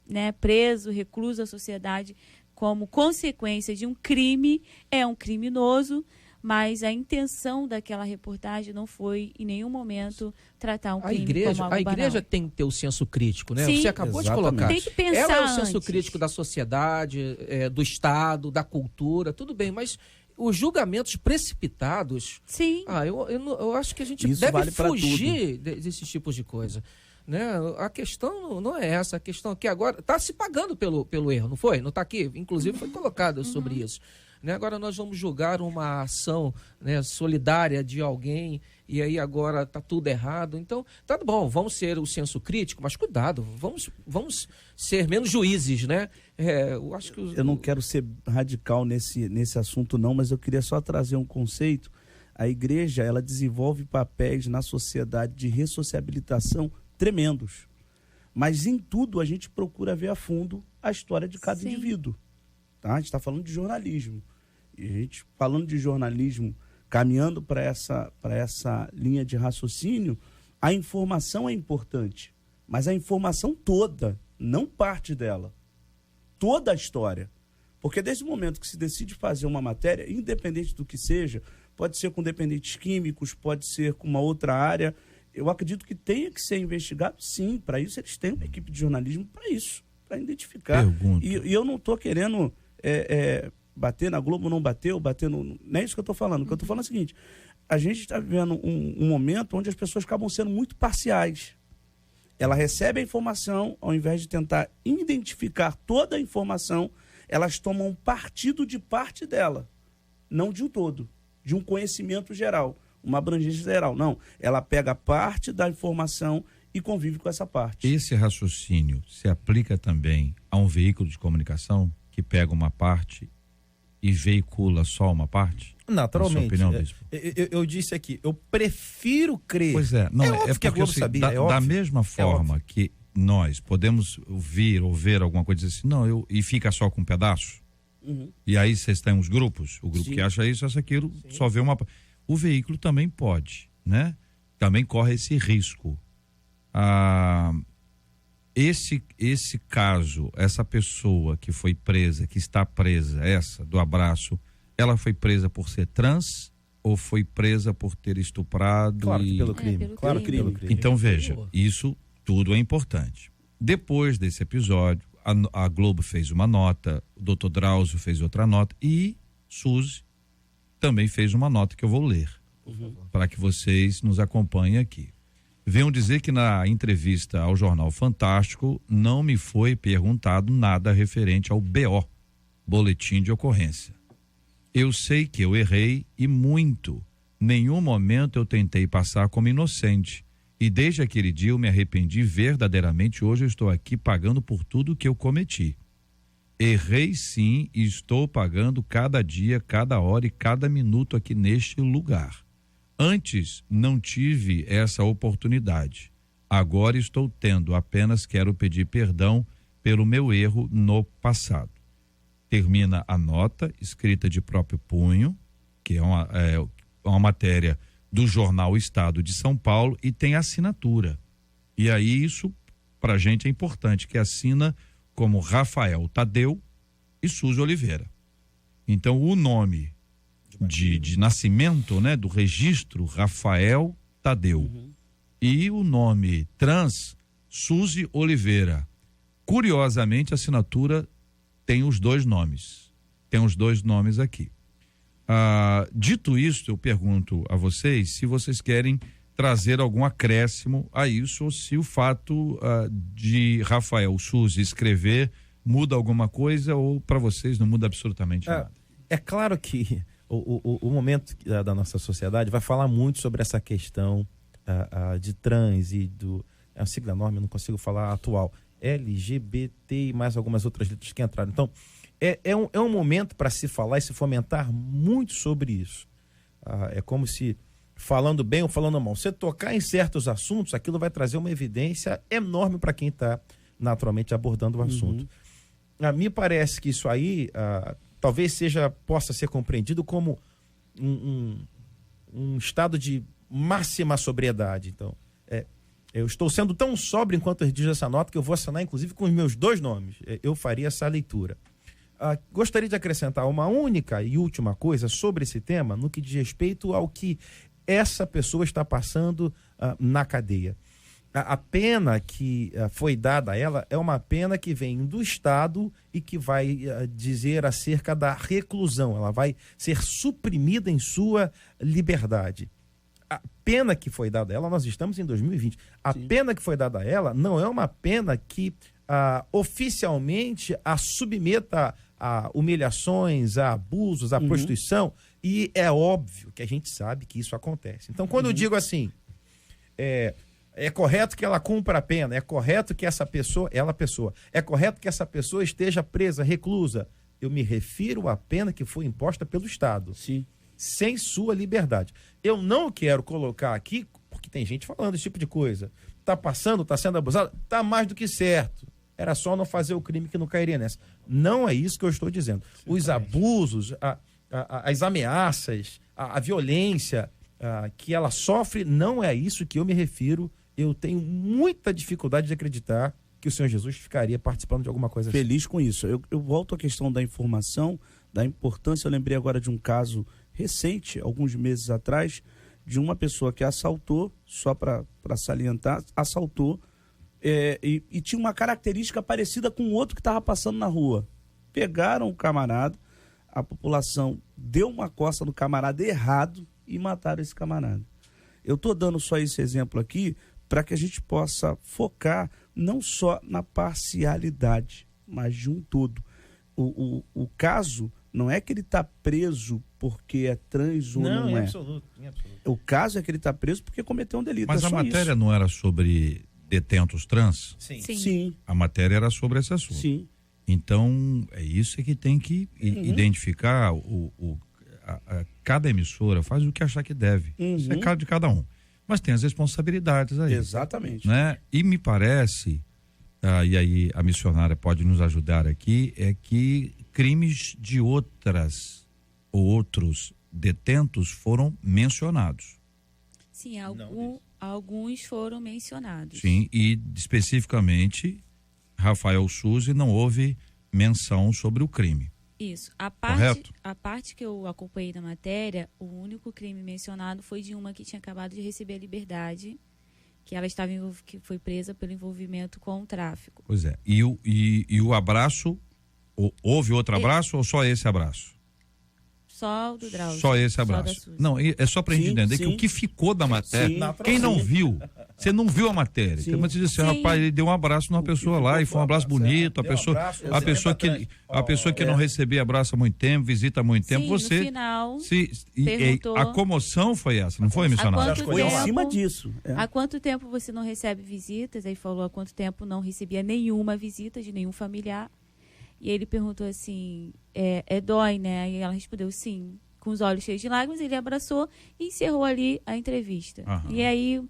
né, preso, recluso à sociedade como consequência de um crime. É um criminoso, mas a intenção daquela reportagem não foi em nenhum momento tratar um crime como algo banal. A igreja tem que ter o senso crítico, né? Sim, você acabou de colocar. Tem que pensar Ela é o antes. senso crítico da sociedade, do Estado, da cultura, tudo bem, mas os julgamentos precipitados, sim. Eu acho que a gente Isso deve vale fugir desses tipos de coisa. Né? A questão não é essa, a questão é que agora está se pagando pelo erro, não foi? Não está aqui? Inclusive foi colocado sobre isso. Né? Agora nós vamos julgar uma ação, né, solidária de alguém e aí agora está tudo errado. Então, tá bom, vamos ser o senso crítico, mas cuidado, vamos ser menos juízes, né? Eu acho que eu não quero ser radical nesse assunto não, mas eu queria só trazer um conceito. A igreja, ela desenvolve papéis na sociedade de ressociabilitação tremendos. Mas em tudo a gente procura ver a fundo a história de cada indivíduo. Tá? A gente está falando de jornalismo. E a gente falando de jornalismo, caminhando para essa linha de raciocínio, a informação é importante. Mas a informação toda, não parte dela. Toda a história. Porque desde o momento que se decide fazer uma matéria, independente do que seja, pode ser com dependentes químicos, pode ser com uma outra área, eu acredito que tenha que ser investigado, sim. Para isso eles têm uma equipe de jornalismo para isso, para identificar. E eu não estou querendo bater na Globo, não bateu, não é isso que eu estou falando. O que eu estou falando é o seguinte: a gente está vivendo um momento onde as pessoas acabam sendo muito parciais. Ela recebe a informação, ao invés de tentar identificar toda a informação, elas tomam partido de parte dela, não de um todo, de um conhecimento geral, uma abrangência geral. Não, ela pega parte da informação e convive com essa parte. Esse raciocínio se aplica também a um veículo de comunicação que pega uma parte e veicula só uma parte? Naturalmente. Opinião, bispo? Eu disse aqui, eu prefiro crer. Pois é, não, óbvio que a Globo sabia, da mesma forma que nós podemos ouvir ou ver alguma coisa e dizer assim, não, e fica só com um pedaço. E aí vocês têm uns grupos, o grupo Sim. que acha isso, acha aquilo, só vê uma. O veículo também pode, né? Também corre esse risco. Esse caso, essa pessoa que foi presa, que está presa, essa do abraço, ela foi presa por ser trans ou foi presa por ter estuprado? Claro que pelo crime. pelo Claro que crime. pelo crime. Então veja, isso tudo é importante. Depois desse episódio, a Globo fez uma nota, o Dr. Drauzio fez outra nota e Suzy também fez uma nota que eu vou ler, para que vocês nos acompanhem aqui. Venham dizer que na entrevista ao Jornal Fantástico não me foi perguntado nada referente ao BO, Boletim de Ocorrência. Eu sei que eu errei e muito. Nenhum momento eu tentei passar como inocente. E desde aquele dia eu me arrependi verdadeiramente. Hoje eu estou aqui pagando por tudo que eu cometi. Errei sim e estou pagando cada dia, cada hora e cada minuto aqui neste lugar. Antes não tive essa oportunidade. Agora estou tendo, apenas quero pedir perdão pelo meu erro no passado. Termina a nota, escrita de próprio punho, que é uma matéria do jornal Estado de São Paulo, e tem assinatura. E aí isso, pra gente, é importante, que assina como Rafael Tadeu e Suzy Oliveira. Então, o nome de nascimento, né, do registro, Rafael Tadeu, e o nome trans, Suzy Oliveira. Curiosamente, a assinatura tem os dois nomes. Tem os dois nomes aqui. Dito isso, eu pergunto a vocês se vocês querem trazer algum acréscimo a isso, ou se o fato de Rafael Suzy escrever muda alguma coisa, ou para vocês não muda absolutamente nada. É claro que o momento da nossa sociedade vai falar muito sobre essa questão de trans e do... É uma sigla enorme, eu não consigo falar atual. LGBT e mais algumas outras letras que entraram. Então, é um momento para se falar e se fomentar muito sobre isso. É como se, falando bem ou falando mal, você tocar em certos assuntos, aquilo vai trazer uma evidência enorme para quem está naturalmente abordando o assunto. Me parece que isso aí talvez possa ser compreendido como um estado de máxima sobriedade. Então, eu estou sendo tão sóbrio enquanto eu redijo essa nota que eu vou assinar, inclusive, com os meus dois nomes. Eu faria essa leitura. Gostaria de acrescentar uma única e última coisa sobre esse tema, no que diz respeito ao que essa pessoa está passando na cadeia. A pena que foi dada a ela é uma pena que vem do Estado e que vai dizer acerca da reclusão. Ela vai ser suprimida em sua liberdade. A pena que foi dada a ela, nós estamos em 2020, a pena que foi dada a ela não é uma pena que oficialmente a submeta a humilhações, a abusos, a prostituição, e é óbvio que a gente sabe que isso acontece. Então, quando eu digo assim, é correto que ela cumpra a pena, é correto que essa pessoa, é correto que essa pessoa esteja presa, reclusa, eu me refiro à pena que foi imposta pelo Estado. Sim. Sem sua liberdade. Eu não quero colocar aqui, porque tem gente falando esse tipo de coisa. Tá passando, tá sendo abusado, tá mais do que certo. Era só não fazer o crime que não cairia nessa. Não é isso que eu estou dizendo. Os abusos, as ameaças, a violência que ela sofre, não é isso que eu me refiro. Eu tenho muita dificuldade de acreditar que o Senhor Jesus ficaria participando de alguma coisa feliz com isso. Eu volto à questão da informação, da importância. Eu lembrei agora de um caso recente, alguns meses atrás, de uma pessoa que assaltou, só para salientar, assaltou, e tinha uma característica parecida com o outro que estava passando na rua. Pegaram o camarada, a população deu uma coça no camarada errado e mataram esse camarada. Eu estou dando só esse exemplo aqui para que a gente possa focar não só na parcialidade, mas de um todo. O caso não é que ele está preso porque é trans ou não é. Absoluto, em absoluto. O caso é que ele está preso porque cometeu um delito. Mas a só matéria isso. não era sobre detentos trans? Sim. Sim, A matéria era sobre esse assunto. sim. Então, é isso que tem que identificar. Cada emissora faz o que achar que deve. Isso é caso de cada um. Mas tem as responsabilidades aí. Exatamente. Né? E me parece, e aí a missionária pode nos ajudar aqui, é que crimes de outros detentos foram mencionados. Sim, alguns foram mencionados. Sim, e especificamente Rafael Suzy não houve menção sobre o crime. Isso. Correto? A parte que eu acompanhei na matéria, o único crime mencionado foi de uma que tinha acabado de receber a liberdade, que ela estava que foi presa pelo envolvimento com o tráfico. Pois é. E o abraço, houve outro abraço ou só esse abraço? Só o do Drauzio. Só esse abraço. Não, é só pra gente entender que o que ficou da matéria, quem não viu, você não viu a matéria. Tem uma dizer assim, rapaz, ele deu um abraço numa pessoa lá e foi um abraço bonito, a pessoa que não recebia abraço há muito tempo, visita há muito tempo, você no final, perguntou, a comoção foi essa, não foi, missionário? Foi em cima disso. Há quanto tempo você não recebe visitas? Aí falou há quanto tempo não recebia nenhuma visita de nenhum familiar. E ele perguntou assim, dói, né? E ela respondeu sim, com os olhos cheios de lágrimas. Ele abraçou e encerrou ali a entrevista. Aham. E aí,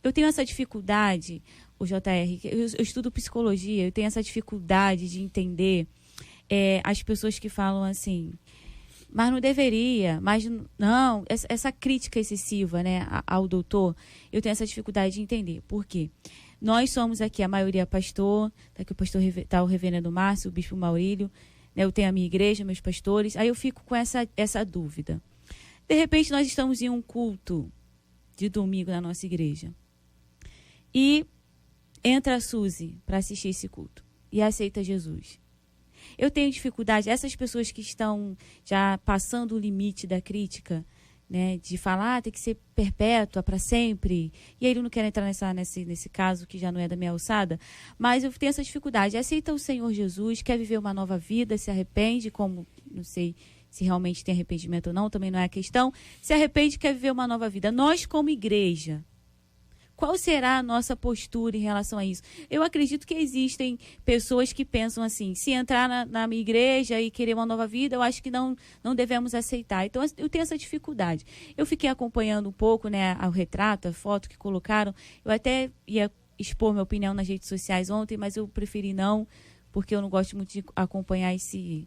eu tenho essa dificuldade, o JR, eu estudo psicologia, eu tenho essa dificuldade de entender as pessoas que falam assim, mas não deveria, mas não, essa crítica excessiva, né, ao doutor, eu tenho essa dificuldade de entender. Por quê? Nós somos aqui, a maioria pastor, tá aqui tá o reverendo Márcio, o bispo Maurílio, né, eu tenho a minha igreja, meus pastores, aí eu fico com essa dúvida. De repente, nós estamos em um culto de domingo na nossa igreja e entra a Suzy para assistir esse culto e aceita Jesus. Eu tenho dificuldade, essas pessoas que estão já passando o limite da crítica, né, de falar, tem que ser perpétua para sempre, e aí ele não quer entrar nesse caso que já não é da minha alçada, mas eu tenho essa dificuldade. Aceita o Senhor Jesus, quer viver uma nova vida, se arrepende, como, não sei se realmente tem arrependimento ou não, também não é a questão, se arrepende, quer viver uma nova vida. Nós, como igreja, qual será a nossa postura em relação a isso? Eu acredito que existem pessoas que pensam assim, se entrar na minha igreja e querer uma nova vida, eu acho que não devemos aceitar. Então, eu tenho essa dificuldade. Eu fiquei acompanhando um pouco, né, o retrato, a foto que colocaram. Eu até ia expor minha opinião nas redes sociais ontem, mas eu preferi não, porque eu não gosto muito de acompanhar esses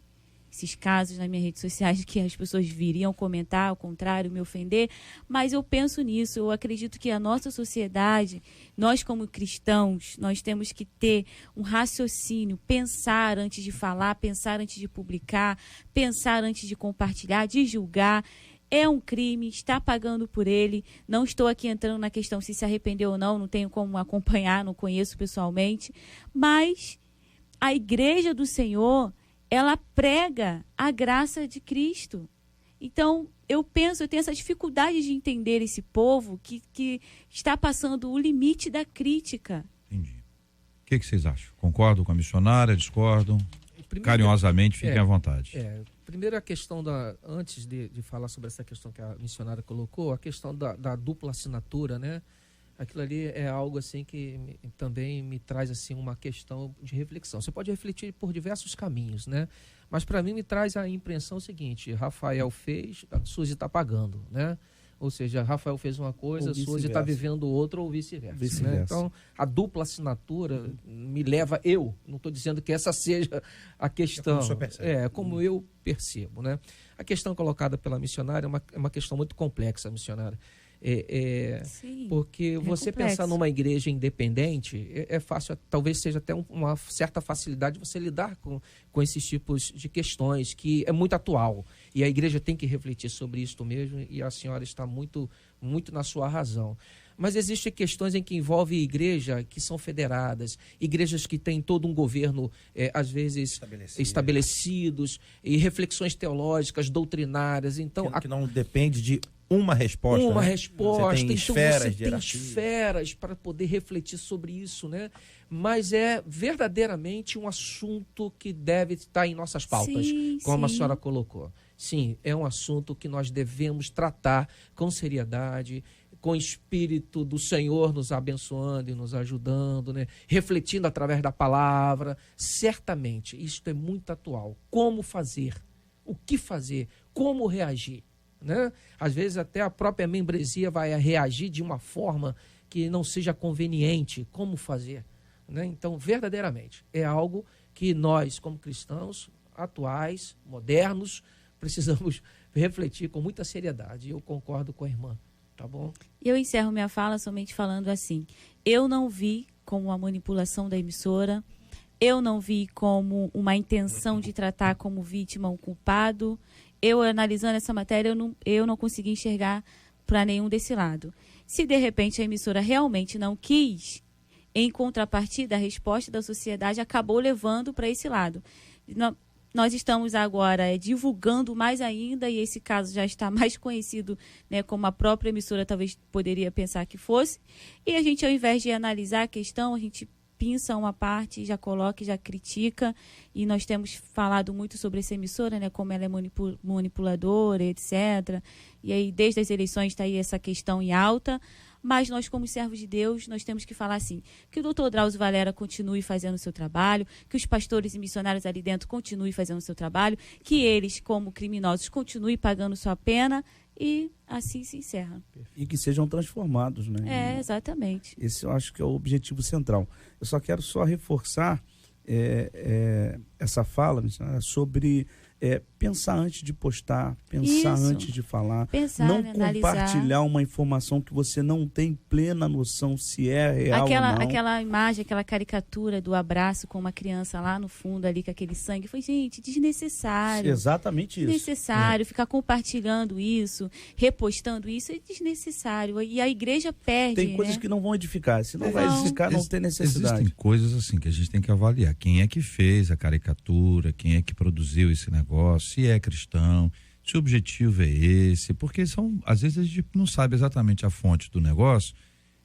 casos nas minhas redes sociais que as pessoas viriam comentar, ao contrário, me ofender, mas eu penso nisso, eu acredito que a nossa sociedade, nós como cristãos, nós temos que ter um raciocínio, pensar antes de falar, pensar antes de publicar, pensar antes de compartilhar, de julgar. É um crime, está pagando por ele, não estou aqui entrando na questão se arrependeu ou não tenho como acompanhar, não conheço pessoalmente, mas a igreja do Senhor, ela prega a graça de Cristo. Então, eu tenho essa dificuldade de entender esse povo que está passando o limite da crítica. Entendi. O que vocês acham? Concordam com a missionária? Discordam? Carinhosamente, fiquem à vontade. Primeiro a questão antes de falar sobre essa questão que a missionária colocou, a questão da dupla assinatura, né? Aquilo ali é algo assim que também me traz assim uma questão de reflexão. Você pode refletir por diversos caminhos, né? Mas para mim me traz a impressão seguinte: Rafael fez, a Suzy está pagando, né? Ou seja, Rafael fez uma coisa, a Suzy está vivendo outra ou vice-versa. Né? Então, a dupla assinatura me leva, não estou dizendo que essa seja a questão, como eu percebo, né? A questão colocada pela missionária é uma questão muito complexa, missionária. Sim, porque você pensar numa igreja independente é fácil, talvez seja até uma certa facilidade você lidar com esses tipos de questões, que é muito atual, e a igreja tem que refletir sobre isso mesmo, e a senhora está muito, muito na sua razão. Mas existem questões em que envolve igreja que são federadas, igrejas que têm todo um governo, às vezes, estabelecidos, e reflexões teológicas, doutrinárias. Então, que não depende de uma resposta. Uma né? resposta. Você tem Então esferas você de tem hierarquia. esferas para poder refletir sobre isso, né? Mas é verdadeiramente um assunto que deve estar em nossas pautas, Sim, como a sim. senhora colocou. Sim, é um assunto que nós devemos tratar com seriedade, com o Espírito do Senhor nos abençoando e nos ajudando, né? Refletindo através da palavra. Certamente, isto é muito atual. Como fazer? O que fazer? Como reagir? Né? Às vezes até a própria membresia vai reagir de uma forma que não seja conveniente. Como fazer? Né? Então, verdadeiramente, é algo que nós, como cristãos atuais, modernos, precisamos refletir com muita seriedade. Eu concordo com a irmã, tá bom? E eu encerro minha fala somente falando assim: eu não vi como uma manipulação da emissora, eu não vi como uma intenção de tratar como vítima um culpado. Eu, analisando essa matéria, eu não consegui enxergar para nenhum desse lado. Se, de repente, a emissora realmente não quis, em contrapartida, a resposta da sociedade acabou levando para esse lado. Nós estamos agora divulgando mais ainda, e esse caso já está mais conhecido, né, como a própria emissora talvez poderia pensar que fosse. E a gente, ao invés de analisar a questão, a gente pinça uma parte, já coloca, já critica, e nós temos falado muito sobre essa emissora, né, como ela é manipuladora, etc. E aí, desde as eleições, está aí essa questão em alta, mas nós, como servos de Deus, nós temos que falar assim, que o Dr. Drauzio Varela continue fazendo o seu trabalho, que os pastores e missionários ali dentro continuem fazendo o seu trabalho, que eles, como criminosos, continuem pagando sua pena, e assim se encerra. E que sejam transformados, né? Exatamente. Esse eu acho que é o objetivo central. Eu só quero reforçar essa fala, missionária, sobre pensar antes de postar, pensar Isso. antes de falar, Pensar, não né, compartilhar analisar. uma informação que você não tem plena noção se é real ou não. Aquela imagem, aquela caricatura do abraço com uma criança lá no fundo ali com aquele sangue, foi, gente, desnecessário. Exatamente isso. Desnecessário, ficar compartilhando isso, repostando isso, é desnecessário. E a igreja perde, Tem coisas né? que não vão edificar. Se não vai Não. edificar, não tem necessidade. Existem coisas assim que a gente tem que avaliar. Quem é que fez a caricatura, quem é que produziu esse negócio, se é cristão, se o objetivo é esse, porque às vezes a gente não sabe exatamente a fonte do negócio,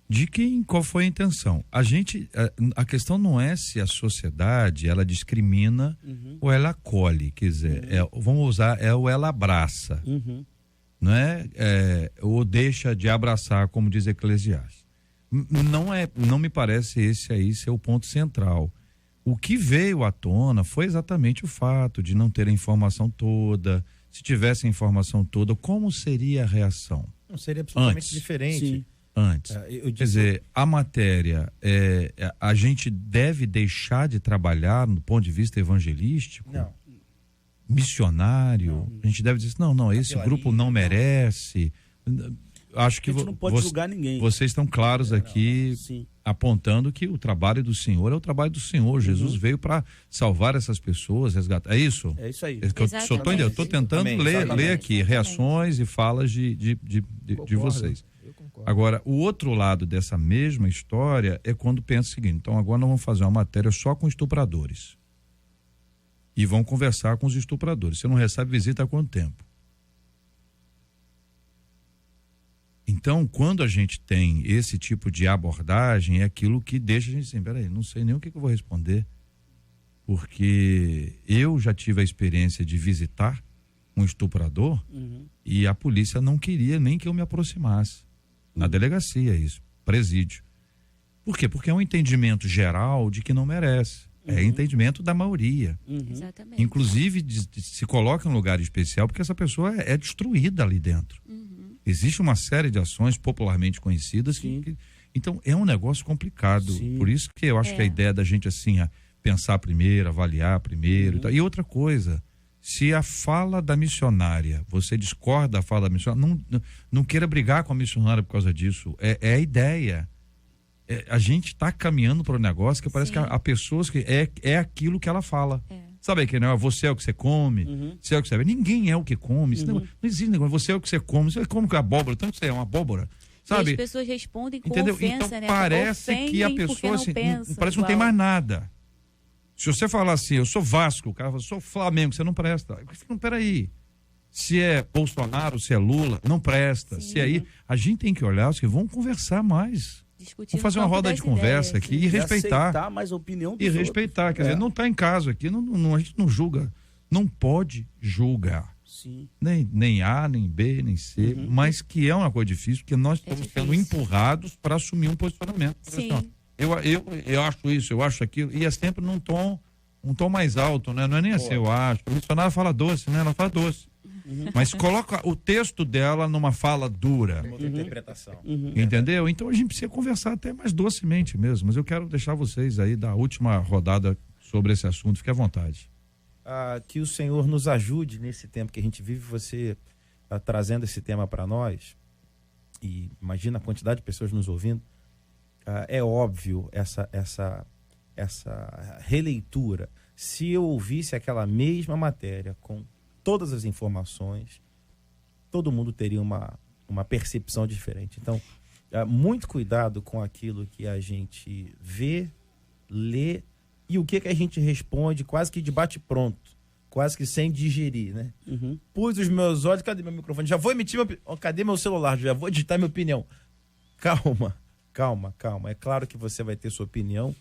de qual foi a intenção. A questão não é se a sociedade ela discrimina ou ela acolhe, quer dizer, vamos usar, ou ela abraça, não é? Ou deixa de abraçar, como diz Eclesiastes. Não me parece esse aí ser o ponto central. O que veio à tona foi exatamente o fato de não ter a informação toda. Se tivesse a informação toda, como seria a reação? Não seria absolutamente Antes. diferente. Sim. Antes. Quer dizer, a matéria, a gente deve deixar de trabalhar do ponto de vista evangelístico? Não. Missionário? Não. A gente deve dizer, não, esse grupo não merece. Acho que A gente não pode julgar ninguém. Vocês estão claros aqui, Sim. apontando que o trabalho do Senhor é o trabalho do Senhor. Jesus veio para salvar essas pessoas, resgatar. É isso? É isso aí. Eu estou tentando ler aqui reações e falas de Concordo. vocês. Eu concordo. Agora, o outro lado dessa mesma história é quando pensa o seguinte: então agora nós vamos fazer uma matéria só com estupradores. E vão conversar com os estupradores. Você não recebe visita há quanto tempo? Então, quando a gente tem esse tipo de abordagem, é aquilo que deixa a gente assim, peraí, não sei nem o que eu vou responder, porque eu já tive a experiência de visitar um estuprador e a polícia não queria nem que eu me aproximasse. Na delegacia, isso, presídio. Por quê? Porque é um entendimento geral de que não merece. É entendimento da maioria. Exatamente. Inclusive, se coloca em um lugar especial porque essa pessoa é destruída ali dentro. Existe uma série de ações popularmente conhecidas então é um negócio complicado. Sim. Por isso que eu acho que a ideia da gente assim, pensar primeiro, avaliar primeiro e tal. E outra coisa, se a fala da missionária, você discorda da fala da missionária, não queira brigar com a missionária por causa disso. É a ideia. A gente está caminhando para um negócio que parece que há pessoas que é aquilo que ela fala. Sabe que não é você é o que você come, você é o que você bebe. Ninguém é o que come. Não existe negócio. Você é o que você come. Você come com abóbora, tanto você é uma abóbora. Sabe? E as pessoas respondem com Entendeu? ofensa, Então né? parece que a Ofendem porque pessoa não assim, pensa parece que não tem igual. mais nada. Se você falar assim, eu sou Vasco, o cara fala, sou Flamengo, você não presta. Não, peraí. se é Bolsonaro, se é Lula, não presta. Sim. Se aí, a gente tem que olhar, vamos conversar mais. Discutir Vamos fazer uma no campo roda das de conversa ideias, aqui sim. e respeitar. Aceitar mais a opinião dos E outros. respeitar, quer dizer, não está em caso aqui, a gente não julga, não pode julgar. Sim. Nem A, nem B, nem C, mas que é uma coisa difícil, porque nós estamos sendo empurrados para assumir um posicionamento. Sim. Eu acho isso, eu acho aquilo, e é sempre num tom mais alto, né? Não é nem assim, eu acho. O missionário fala doce, né? Ela fala doce. Mas coloca o texto dela numa fala dura. Outra interpretação. Entendeu? Então a gente precisa conversar até mais docemente mesmo. Mas eu quero deixar vocês aí da última rodada sobre esse assunto. Fique à vontade. Que o Senhor nos ajude nesse tempo que a gente vive, você trazendo esse tema para nós. E imagina a quantidade de pessoas nos ouvindo. É óbvio essa releitura. Se eu ouvisse aquela mesma matéria com todas as informações, todo mundo teria uma percepção diferente. Então, muito cuidado com aquilo que a gente vê, lê e o que a gente responde quase que de bate-pronto, quase que sem digerir, né? Pus os meus olhos, cadê meu microfone? Já vou emitir cadê meu celular? Já vou digitar minha opinião. Calma. É claro que você vai ter sua opinião,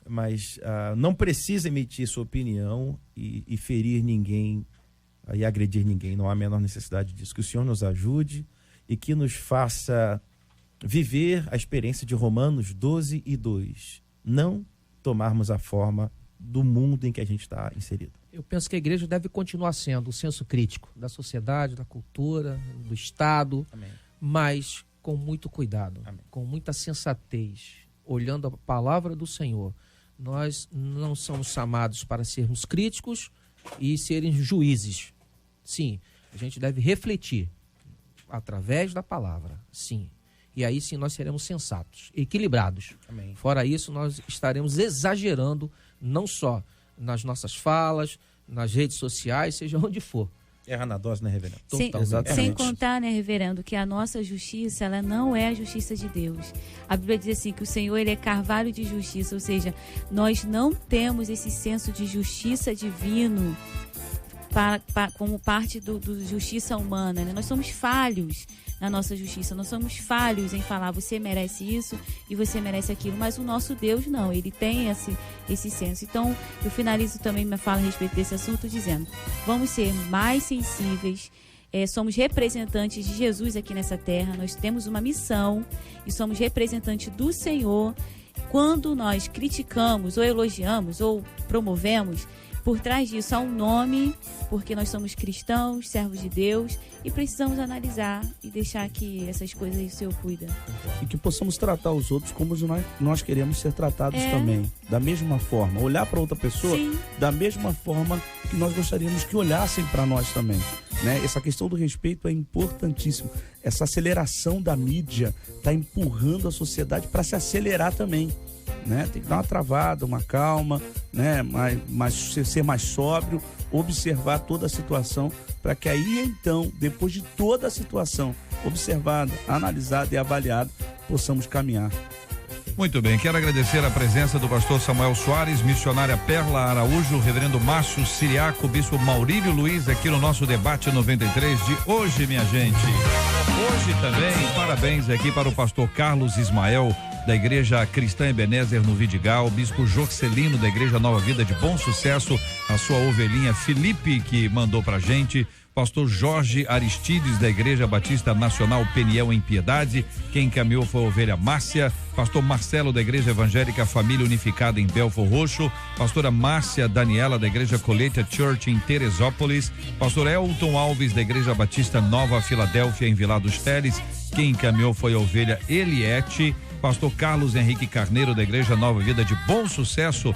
mas não precisa emitir sua opinião e ferir ninguém e agredir ninguém. Não há a menor necessidade disso. Que o Senhor nos ajude e que nos faça viver a experiência de Romanos 12:2. Não tomarmos a forma do mundo em que a gente está inserido. Eu penso que a igreja deve continuar sendo o senso crítico da sociedade, da cultura, do Estado, Amém. mas com muito cuidado, Amém. com muita sensatez, olhando a palavra do Senhor. Nós não somos chamados para sermos críticos e serem juízes. Sim, a gente deve refletir através da palavra, sim. E aí sim nós seremos sensatos, equilibrados. Amém. Fora isso, nós estaremos exagerando, não só nas nossas falas, nas redes sociais, seja onde for. Erra na dose, né, reverendo? Sem contar, né, reverendo, que a nossa justiça, ela não é a justiça de Deus. A Bíblia diz assim, que o Senhor, ele é carvalho de justiça, ou seja, nós não temos esse senso de justiça divino como parte do justiça humana, né? Nós somos falhos na nossa justiça, nós somos falhos em falar você merece isso e você merece aquilo, mas o nosso Deus não, ele tem esse senso. Então eu finalizo também minha fala a respeito desse assunto dizendo, vamos ser mais sensíveis, somos representantes de Jesus aqui nessa terra, nós temos uma missão e somos representantes do Senhor. Quando nós criticamos ou elogiamos ou promovemos, por trás disso há um nome, porque nós somos cristãos, servos de Deus, e precisamos analisar e deixar que essas coisas o Senhor cuida. E que possamos tratar os outros como nós queremos ser tratados também. Da mesma forma. Olhar para outra pessoa da mesma forma que nós gostaríamos que olhassem para nós também. Né? Essa questão do respeito é importantíssima. Essa aceleração da mídia está empurrando a sociedade para se acelerar também. Né? Tem que dar uma travada, uma calma, né? mas ser mais sóbrio, observar toda a situação, para que aí então, depois de toda a situação observada, analisada e avaliada, possamos caminhar. Muito bem, quero agradecer a presença do pastor Samuel Soares, missionária Perla Araújo, reverendo Márcio Siriaco, bispo Maurílio Luiz, aqui no nosso debate 93 de hoje, minha gente. Hoje também, parabéns aqui para o pastor Carlos Ismael, da Igreja Cristã Ebenezer no Vidigal, bispo Jorcelino da Igreja Nova Vida de Bom Sucesso, a sua ovelhinha Felipe que mandou pra gente, pastor Jorge Aristides da Igreja Batista Nacional Peniel em Piedade, quem encaminhou foi a ovelha Márcia, pastor Marcelo da Igreja Evangélica Família Unificada em Belfor Roxo, pastora Márcia Daniela da Igreja Colheita Church em Teresópolis, pastor Elton Alves da Igreja Batista Nova Filadélfia em Vila dos Teles, quem encaminhou foi a ovelha Eliette, pastor Carlos Henrique Carneiro da Igreja Nova Vida de Bom Sucesso,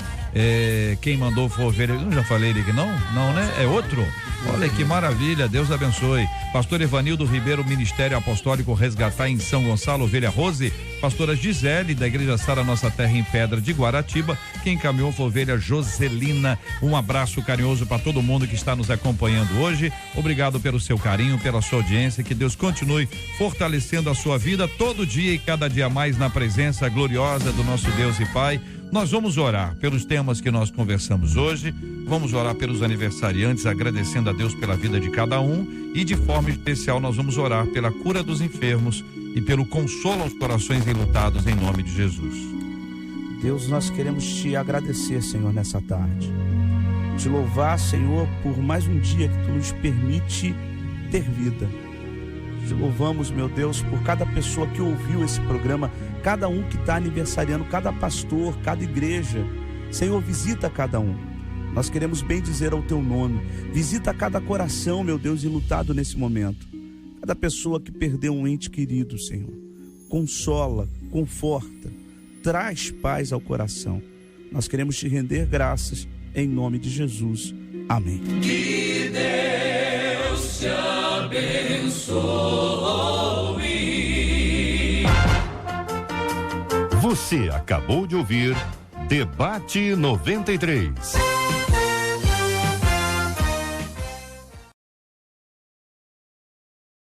quem mandou foi a ovelha, eu já falei ele aqui, não, né? É outro? Olha que maravilha, Deus abençoe. Pastor Evanildo Ribeiro, Ministério Apostólico Resgatar em São Gonçalo, ovelha Rose, pastora Gisele da Igreja Sara Nossa Terra em Pedra de Guaratiba, quem encaminhou foi a ovelha Joselina. Um abraço carinhoso para todo mundo que está nos acompanhando hoje, obrigado pelo seu carinho, pela sua audiência, que Deus continue fortalecendo a sua vida todo dia e cada dia mais na presença gloriosa do nosso Deus e Pai. Nós vamos orar pelos temas que nós conversamos hoje, vamos orar pelos aniversariantes, agradecendo a Deus pela vida de cada um, e de forma especial nós vamos orar pela cura dos enfermos e pelo consolo aos corações enlutados, em nome de Jesus. Deus, nós queremos te agradecer, Senhor, nessa tarde. Te louvar, Senhor, por mais um dia que tu nos permite ter vida. Te louvamos, meu Deus, por cada pessoa que ouviu esse programa, cada um que está aniversariando, cada pastor, cada igreja. Senhor, visita cada um. Nós queremos bem dizer ao teu nome. Visita cada coração, meu Deus, enlutado nesse momento. Cada pessoa que perdeu um ente querido, Senhor. Consola, conforta, traz paz ao coração. Nós queremos te render graças em nome de Jesus. Amém. Que Deus te abençoe. Você acabou de ouvir Debate 93.